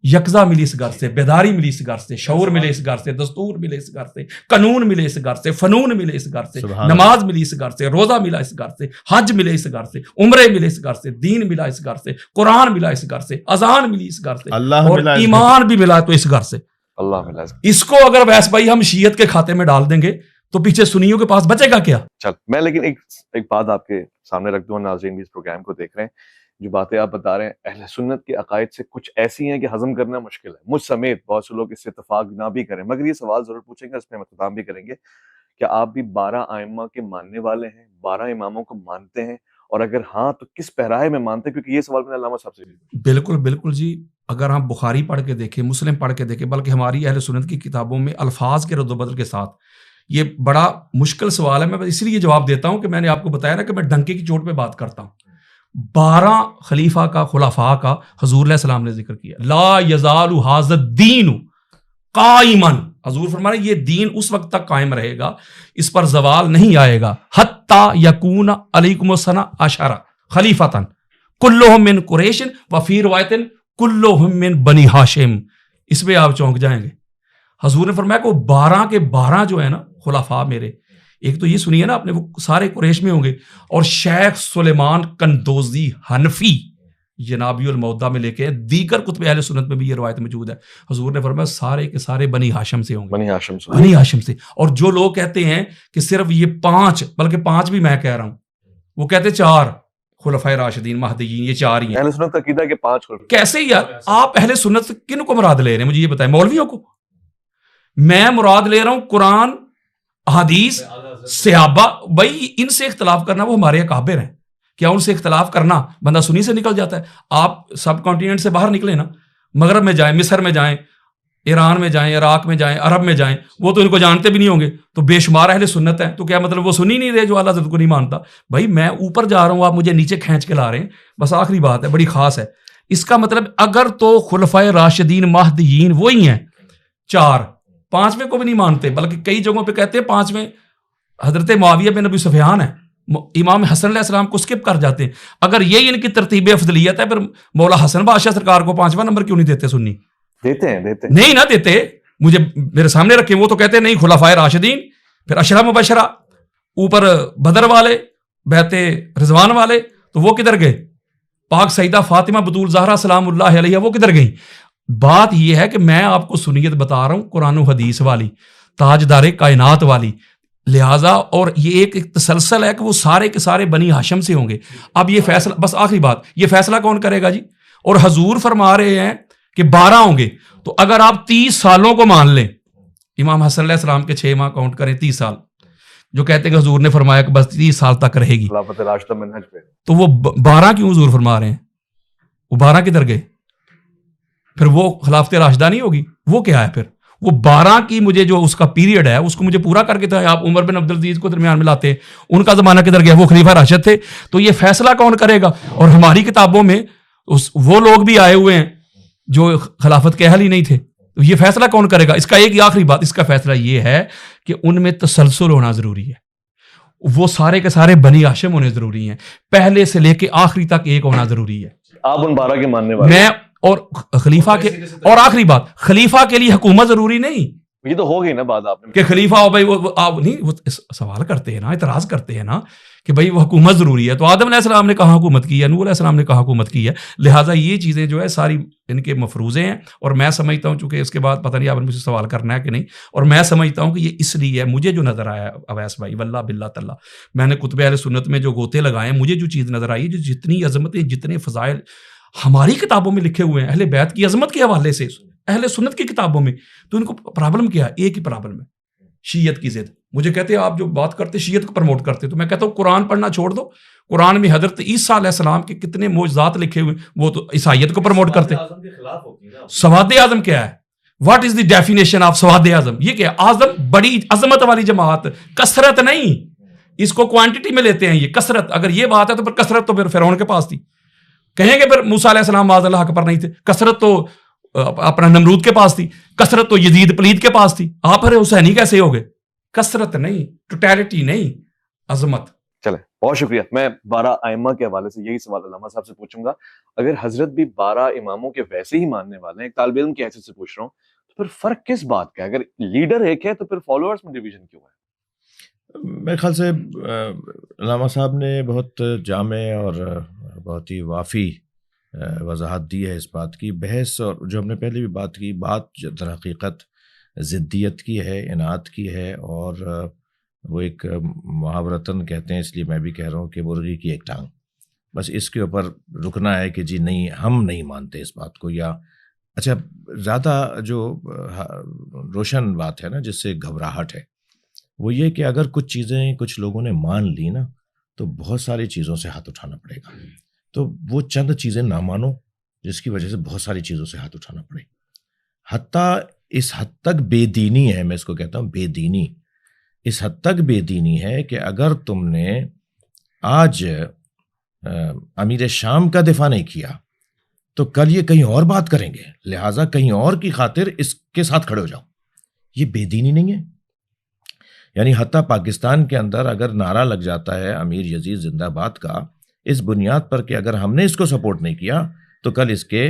یکزا ملی اس گھر سے، بیداری ملی اس گھر سے، شعور ملے اس گھر سے، دستور ملے اس گھر سے، قانون ملے اس گھر سے، فنون ملے اس گھر سے، نماز ملی اس گھر سے، روزہ ملا اس گھر سے، حج ملے اس گھر سے، عمرے ملے اس گھر سے، دین ملا اس گھر سے، قرآن ملا اس گھر سے، اذان ملی اس گھر سے، اور ایمان بھی ملا تو اس گھر سے۔ اللہ ملا۔ اس کو اگر ویس بھائی ہم شیعت کے کھاتے میں ڈال دیں گے تو پیچھے سنیوں کے پاس بچے گا کیا؟ چل میں لیکن ایک بات آپ کے سامنے رکھ دوں، ناظرین بھی اس پروگرام کو دیکھ رہے ہیں، جو باتیں آپ بتا رہے ہیں اہل سنت کے عقائد سے کچھ ایسی ہیں کہ ہضم کرنا مشکل ہے، مجھ سمیت بہت سے لوگ اس سے اتفاق نہ بھی کریں، مگر یہ سوال ضرور پوچھیں گے، اس میں اختتام بھی کریں گے، کیا آپ بھی 12 ائمہ کے ماننے والے ہیں، 12 اماموں کو مانتے ہیں، اور اگر ہاں تو کس پیرائے میں مانتے ہیں؟ کیونکہ یہ سوال میں نے علامہ صاحب سے بھی بالکل بالکل جی، اگر ہم بخاری پڑھ کے دیکھیں، مسلم پڑھ کے دیکھیں، بلکہ ہماری اہل سنت کی کتابوں میں الفاظ کے رد و بدل کے ساتھ، یہ بڑا مشکل سوال ہے، میں اس لیے جواب دیتا ہوں کہ میں نے آپ کو بتایا نا کہ میں ڈنکے کی چوٹ پہ بات کرتا ہوں۔ 12 خلیفہ کا، خلفاء کا حضور علیہ السلام نے ذکر کیا، لا یزال ھذا الدین قائما، حضور فرمایا یہ دین اس وقت تک قائم رہے گا، اس پر زوال نہیں آئے گا، حتی یکون علیکم السنہ عشرہ خلیفۃ کلہم من قریش وفی روایت کلہم من بنی ہاشم۔ اس پہ آپ چونک جائیں گے۔ حضور نے فرمایا کہ وہ 12 کے 12 جو ہے نا خلفاء میرے، ایک تو یہ سنیے نا آپ نے، وہ سارے قریش میں ہوں گے، اور شیخ سلیمان قندوزی حنفی جنابی المودع میں لے کے دیگر کتب اہل سنت میں بھی یہ روایت موجود ہے، حضور نے فرمایا سارے کے سارے بنی ہاشم سے ہوں گے، بنی ہاشم سے۔ اور جو لوگ کہتے ہیں کہ صرف یہ 5، بلکہ 5 بھی میں کہہ رہا ہوں، وہ کہتے 4 خلفائے راشدین مہدیین، یہ 4 ہی ہیں۔ اہل سنت کا عقیدہ ہے کہ 5 خلفاء۔ کیسے یار آپ اہل سنت سے کن کو مراد لے رہے ہیں؟ مجھے یہ بتائیں، مولویوں کو؟ میں مراد لے رہا ہوں قرآن، حدیث، صحابہ۔ بھائی ان سے اختلاف کرنا وہ ہمارے اکابر ہیں، کیا ان سے اختلاف کرنا بندہ سنی سے نکل جاتا ہے؟ آپ سب کانٹیننٹ سے باہر نکلیں نا، مغرب میں جائیں، مصر میں جائیں، ایران میں جائیں، عراق میں جائیں، عرب میں جائیں، وہ تو ان کو جانتے بھی نہیں ہوں گے، تو بے شمار اہل سنت ہیں. تو کیا مطلب وہ سن ہی نہیں رہے جو اعلیٰ حضرت کو نہیں مانتا؟ بھائی میں اوپر جا رہا ہوں، آپ مجھے نیچے کھینچ کے لا رہے ہیں. بس آخری بات ہے، بڑی خاص ہے. اس کا مطلب اگر تو خلفائے راشدین مہدیین وہی ہیں 4، 5ویں کو بھی نہیں مانتے، بلکہ کئی جگہوں پہ کہتے ہیں 5ویں حضرت معاویہ بن ابی سفیان ہے، امام حسن علیہ السلام کو سکپ کر جاتے ہیں. اگر یہی ان کی ترتیب افضلیت ہے، پھر مولا حسن بادشاہ سرکار کو 5واں نمبر کیوں نہیں دیتے سنی؟ دیتے ہیں نہیں نہ دیتے. مجھے میرے سامنے رکھے، وہ تو کہتے ہیں نہیں خلفائے راشدین، پھر اشرا مبشرہ، اوپر بدر والے، بیعت رضوان والے، تو وہ کدھر گئے؟ پاک سیدہ فاطمہ بطول زہرا سلام اللہ علیہ وہ کدھر گئیں؟ بات یہ ہے کہ میں آپ کو سنیت بتا رہا ہوں، قرآن و حدیث والی، تاجدار کائنات والی، لہٰذا اور یہ ایک تسلسل ہے کہ وہ سارے کے سارے بنی ہاشم سے ہوں گے. اب یہ فیصلہ، بس آخری بات، یہ فیصلہ کون کرے گا جی؟ اور حضور فرما رہے ہیں کہ 12 ہوں گے. تو اگر آپ 30 سالوں کو مان لیں، امام حسن علیہ السلام کے 6 ماہ کاؤنٹ کریں، 30 سال جو کہتے ہیں کہ حضور نے فرمایا کہ بس 30 سال تک رہے گی، خلافت راشدہ منہج پہ، تو وہ 12 کیوں حضور فرما رہے ہیں؟ وہ 12 کدھر گئے؟ پھر وہ خلافت راشدہ نہیں ہوگی، وہ کیا ہے پھر؟ وہ 12 کی مجھے جو اس کا پیریڈ ہے اس کو مجھے پورا کر کے تو آپ عمر بن عبدالعزیز کو درمیان میں لاتے، ان کا زمانہ کدھر گیا؟ وہ خلیفہ راشد تھے. تو یہ فیصلہ کون کرے گا؟ اور ہماری کتابوں میں وہ لوگ بھی آئے ہوئے ہیں جو خلافت کے اہل ہی نہیں تھے. تو یہ فیصلہ کون کرے گا؟ اس کا ایک آخری بات، اس کا فیصلہ یہ ہے کہ ان میں تسلسل ہونا ضروری ہے. وہ سارے کے سارے بنی ہاشم ہونے ضروری ہیں، پہلے سے لے کے آخری تک ایک ہونا ضروری ہے. آپ ان 12 کے ماننے والے میں اور خلیفہ کے، اور آخری بات، خلیفہ کے لیے حکومت ضروری نہیں. یہ تو ہو گئی نا بات آپ نے کہ خلیفہ ہو بھائی، وہ آپ نہیں، وہ سوال کرتے ہیں نا، اعتراض کرتے ہیں نا کہ بھائی وہ حکومت ضروری ہے. تو آدم علیہ السلام نے کہاں حکومت کی ہے؟ نوح علیہ السلام نے کہاں حکومت کی ہے؟ لہٰذا یہ چیزیں جو ہے ساری ان کے مفروضے ہیں. اور میں سمجھتا ہوں، چونکہ اس کے بعد پتہ نہیں آپ نے مجھ سے سوال کرنا ہے کہ نہیں، اور میں سمجھتا ہوں کہ یہ اس لیے ہے، مجھے جو نظر آیا اویس بھائی واللہ باللہ تعالیٰ، میں نے کتب اہل سنت میں جو گوتے لگائے ہیں، مجھے جو چیز نظر آئی، جو جتنی عظمتیں، جتنے فضائل ہماری کتابوں میں لکھے ہوئے ہیں اہل بیت کی عظمت کے حوالے سے اہل سنت کی کتابوں میں، تو ان کو پرابلم کیا ہے؟ ایک ہی پرابلم ہے، شیعت کی ضد. مجھے کہتے ہیں آپ جو بات کرتے شیعت کو پروموٹ کرتے، تو میں کہتا ہوں قرآن پڑھنا چھوڑ دو. قرآن میں حضرت عیسیٰ علیہ السلام کے کتنے معجزات لکھے ہوئے، وہ تو عیسائیت کو پروموٹ کرتے. سواد اعظم کیا ہے؟ What is the definition of سواد اعظم؟ یہ کیا ہے؟ اعظم، بڑی عظمت والی جماعت، کثرت نہیں. اس کو کوانٹٹی میں لیتے ہیں، یہ کثرت. اگر یہ بات ہے تو پھر کثرت تو پھر فرعون کے پاس تھی. کہیں گے پھر موسیٰ علیہ السلام معاذ اللہ حق پر نہیں تھے. کثرت تو اپنا نمرود کے پاس تھی، کثرت تو یزید پلید کے پاس تھی. آپ پھر حسینی کیسے ہو گئے؟ کثرت نہیں، ٹوٹیلٹی نہیں، عظمت. چلے، بہت شکریہ. میں 12 ائمہ کے حوالے سے یہی سوال علامہ صاحب سے پوچھوں گا. اگر حضرت بھی 12 اماموں کے ویسے ہی ماننے والے ہیں، ایک طالب علم کی حیثیت سے پوچھ رہا ہوں، تو پھر فرق کس بات کا ہے؟ اگر لیڈر ایک ہے تو پھر فالوورز میں ڈویژن کیوں ہے؟ میرے خیال سے علامہ صاحب نے بہت جامع اور بہت ہی وافی وضاحت دی ہے اس بات کی. بحث اور جو ہم نے پہلے بھی بات کی، بات در حقیقت ضدیت کی ہے، اناد کی ہے، اور وہ ایک محاورتاً کہتے ہیں، اس لیے میں بھی کہہ رہا ہوں کہ مرغی کی ایک ٹانگ. بس اس کے اوپر رکنا ہے کہ جی نہیں، ہم نہیں مانتے اس بات کو. یا اچھا، زیادہ جو روشن بات ہے نا جس سے گھبراہٹ ہے، وہ یہ کہ اگر کچھ چیزیں کچھ لوگوں نے مان لی نا، تو بہت ساری چیزوں سے ہاتھ اٹھانا پڑے گا. تو وہ چند چیزیں نہ مانو جس کی وجہ سے بہت ساری چیزوں سے ہاتھ اٹھانا پڑے. حتیٰ اس حد تک بے دینی ہے، میں اس کو کہتا ہوں بے دینی، اس حد تک بے دینی ہے کہ اگر تم نے آج امیر شام کا دفاع نہیں کیا تو کل یہ کہیں اور بات کریں گے، لہٰذا کہیں اور کی خاطر اس کے ساتھ کھڑے ہو جاؤ. یہ بے دینی نہیں ہے؟ یعنی حتیٰ پاکستان کے اندر اگر نعرہ لگ جاتا ہے امیر یزید زندہ باد کا، اس بنیاد پر کہ اگر ہم نے اس کو سپورٹ نہیں کیا تو کل اس کے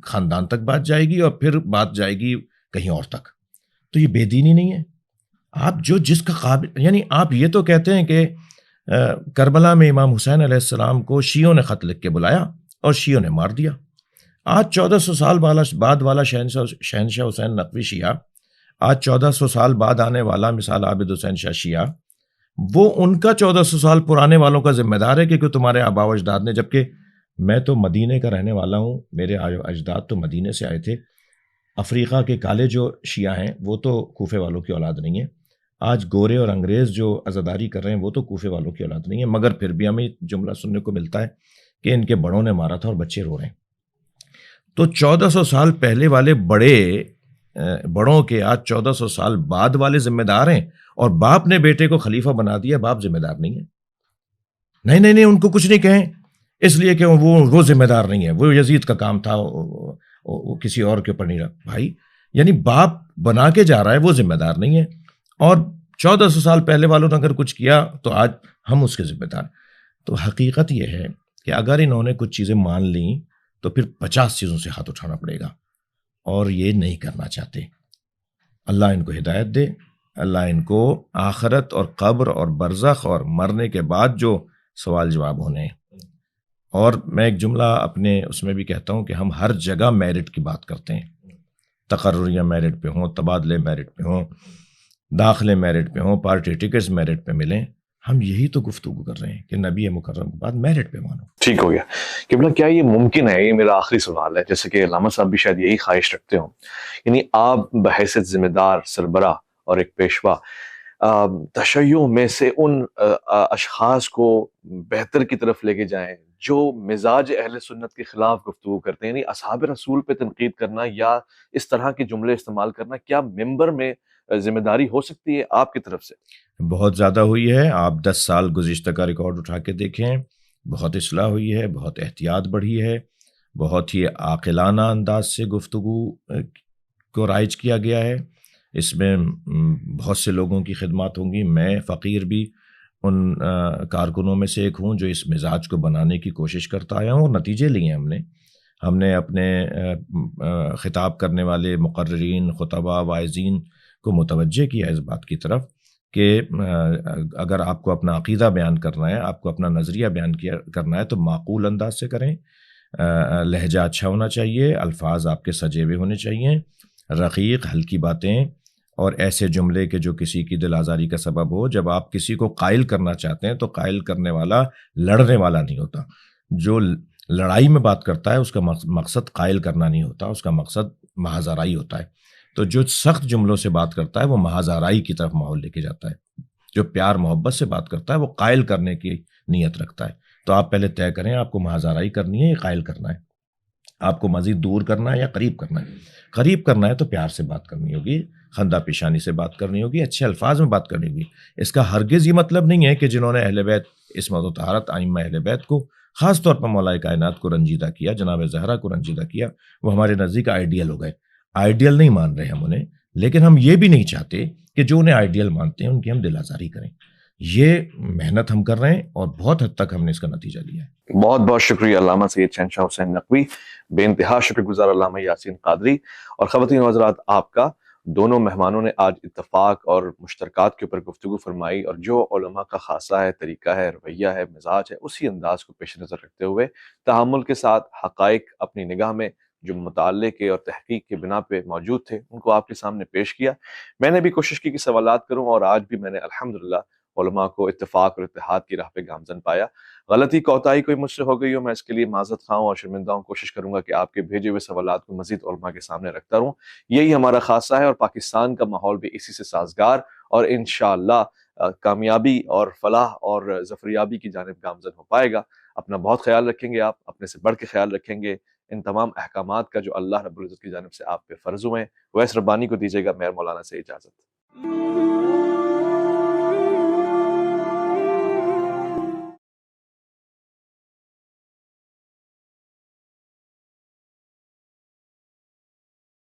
خاندان تک بات جائے گی اور پھر بات جائے گی کہیں اور تک. تو یہ بے دینی نہیں ہے؟ آپ جو جس کا قابل، یعنی آپ یہ تو کہتے ہیں کہ کربلا میں امام حسین علیہ السلام کو شیعوں نے خط لکھ کے بلایا اور شیعوں نے مار دیا. آج 1400 سال بعد والا شہنشاہ حسین نقوی شیعہ، آج 1400 سال بعد آنے والا مثال عابد حسین شاہ شیعہ، وہ ان کا 1400 سال پرانے والوں کا ذمہ دار ہے کہ تمہارے آباء و اجداد نے، جبکہ میں تو مدینے کا رہنے والا ہوں، میرے اجداد تو مدینے سے آئے تھے. افریقہ کے کالے جو شیعہ ہیں وہ تو کوفے والوں کی اولاد نہیں ہے. آج گورے اور انگریز جو عزاداری کر رہے ہیں وہ تو کوفے والوں کی اولاد نہیں ہے، مگر پھر بھی ہمیں جملہ سننے کو ملتا ہے کہ ان کے بڑوں نے مارا تھا اور بچے رو رہے ہیں. تو 1400 سال پہلے والے بڑے بڑوں کے آج 1400 سال بعد والے ذمہ دار ہیں، اور باپ نے بیٹے کو خلیفہ بنا دیا، باپ ذمہ دار نہیں ہے. نہیں نہیں نہیں، ان کو کچھ نہیں کہیں، اس لیے کہ وہ ذمہ دار نہیں ہے، وہ یزید کا کام تھا، وہ کسی اور کے اوپر نہیں رہا. بھائی یعنی باپ بنا کے جا رہا ہے، وہ ذمہ دار نہیں ہے، اور 1400 سال پہلے والوں نے اگر کچھ کیا تو آج ہم اس کے ذمہ دار. تو حقیقت یہ ہے کہ اگر انہوں نے کچھ چیزیں مان لیں تو پھر 50 چیزوں سے ہاتھ اٹھانا پڑے گا، اور یہ نہیں کرنا چاہتے. اللہ ان کو ہدایت دے، اللہ ان کو آخرت اور قبر اور برزخ اور مرنے کے بعد جو سوال جواب ہونے ہیں. اور میں ایک جملہ اپنے اس میں بھی کہتا ہوں کہ ہم ہر جگہ میرٹ کی بات کرتے ہیں، تقرریاں میرٹ پہ ہوں، تبادلے میرٹ پہ ہوں، داخلے میرٹ پہ ہوں، پارٹی ٹکٹس میرٹ پہ ملیں. ہم یہی تو گفتگو کر رہے ہیں کہ نبی مکرم کے بعد میرٹ پہ مانو. ٹھیک ہو گیا. قبلہ کیا یہ ممکن ہے، یہ میرا آخری سوال ہے، جیسے کہ علامہ صاحب بھی شاید یہی خواہش رکھتے ہوں، یعنی آپ بحیثیت ذمہ دار سربراہ اور ایک پیشوا تشیع میں سے ان اشخاص کو بہتر کی طرف لے کے جائیں جو مزاج اہل سنت کے خلاف گفتگو کرتے ہیں، یعنی اصحاب رسول پہ تنقید کرنا یا اس طرح کے جملے استعمال کرنا، کیا ممبر میں ذمہ داری ہو سکتی ہے آپ کی طرف سے؟ بہت زیادہ ہوئی ہے. آپ 10 سال گزشتہ کا ریکارڈ اٹھا کے دیکھیں، بہت اصلاح ہوئی ہے، بہت احتیاط بڑھی ہے، بہت ہی عاقلانہ انداز سے گفتگو کو رائج کیا گیا ہے. اس میں بہت سے لوگوں کی خدمات ہوں گی. میں فقیر بھی ان کارکنوں میں سے ایک ہوں جو اس مزاج کو بنانے کی کوشش کرتا آیا ہوں، اور نتیجے لیے ہم نے اپنے خطاب کرنے والے مقررین، خطبہ، واعظین کو متوجہ کیا اس بات کی طرف کہ اگر آپ کو اپنا عقیدہ بیان کرنا ہے، آپ کو اپنا نظریہ بیان کرنا ہے تو معقول انداز سے کریں. لہجہ اچھا ہونا چاہیے، الفاظ آپ کے سجے ہوئے ہونے چاہیے، رقیق ہلکی باتیں، اور ایسے جملے کہ جو کسی کی دل آزاری کا سبب ہو. جب آپ کسی کو قائل کرنا چاہتے ہیں تو قائل کرنے والا لڑنے والا نہیں ہوتا. جو لڑائی میں بات کرتا ہے اس کا مقصد قائل کرنا نہیں ہوتا، اس کا مقصد محض آرائی ہوتا ہے. تو جو سخت جملوں سے بات کرتا ہے وہ محض آرائی کی طرف ماحول لے کے جاتا ہے. جو پیار محبت سے بات کرتا ہے وہ قائل کرنے کی نیت رکھتا ہے. تو آپ پہلے طے کریں آپ کو محض آرائی کرنی ہے یا قائل کرنا ہے، آپ کو مزید دور کرنا ہے یا قریب کرنا ہے. قریب کرنا ہے تو پیار سے بات کرنی ہوگی، خندہ پیشانی سے بات کرنی ہوگی، اچھے الفاظ میں بات کرنی ہوگی. اس کا ہرگز یہ مطلب نہیں ہے کہ جنہوں نے اہل بیت عصمت و طہارت ائمہ اہل بیت کو، خاص طور پر مولا کائنات کو رنجیدہ کیا، جناب زہرا کو رنجیدہ کیا، وہ ہمارے نزدیک آئیڈیل ہو گئے. آئیڈیل نہیں مان رہے ہم انہیں، لیکن ہم یہ بھی نہیں چاہتے کہ جو انہیں آئیڈیل مانتے ہیں ان کی ہم دل آزاری کریں. یہ محنت ہم کر رہے ہیں اور بہت حد تک ہم نے اس کا نتیجہ لیا ہے. بہت بہت شکریہ علامہ سید شہنشاہ حسین نقوی، بے انتہا شکر گزار علامہ یاسین قادری، اور خواتین و حضرات آپ کا. دونوں مہمانوں نے آج اتفاق اور مشترکات کے اوپر گفتگو فرمائی، اور جو علماء کا خاصہ ہے، طریقہ ہے، رویہ ہے، مزاج ہے، اسی انداز کو پیش نظر رکھتے ہوئے تحمل کے ساتھ حقائق اپنی نگاہ میں جو مطالعے کے اور تحقیق کے بنا پہ موجود تھے ان کو آپ کے سامنے پیش کیا. میں نے بھی کوشش کی کہ سوالات کروں، اور آج بھی میں نے الحمدللہ علماء کو اتفاق اور اتحاد کی راہ پہ گامزن پایا. غلطی کوتاہی کوئی مجھ سے ہو گئی ہو، میں اس کے لیے معذرت خواہ ہوں اور شرمندہ ہوں. کوشش کروں گا کہ آپ کے بھیجے ہوئے سوالات کو مزید علماء کے سامنے رکھتا رہوں. یہی ہمارا خاصہ ہے، اور پاکستان کا ماحول بھی اسی سے سازگار اور انشاءاللہ کامیابی اور فلاح اور ظفریابی کی جانب گامزن ہو پائے گا. اپنا بہت خیال رکھیں گے، آپ اپنے سے بڑھ کے خیال رکھیں گے. ان تمام احکامات کا جو اللہ رب العزت کی جانب سے آپ پہ فرض ہوئے ہیں، ویس ربانی کو دیجیے گا مہر مولانا سے اجازت.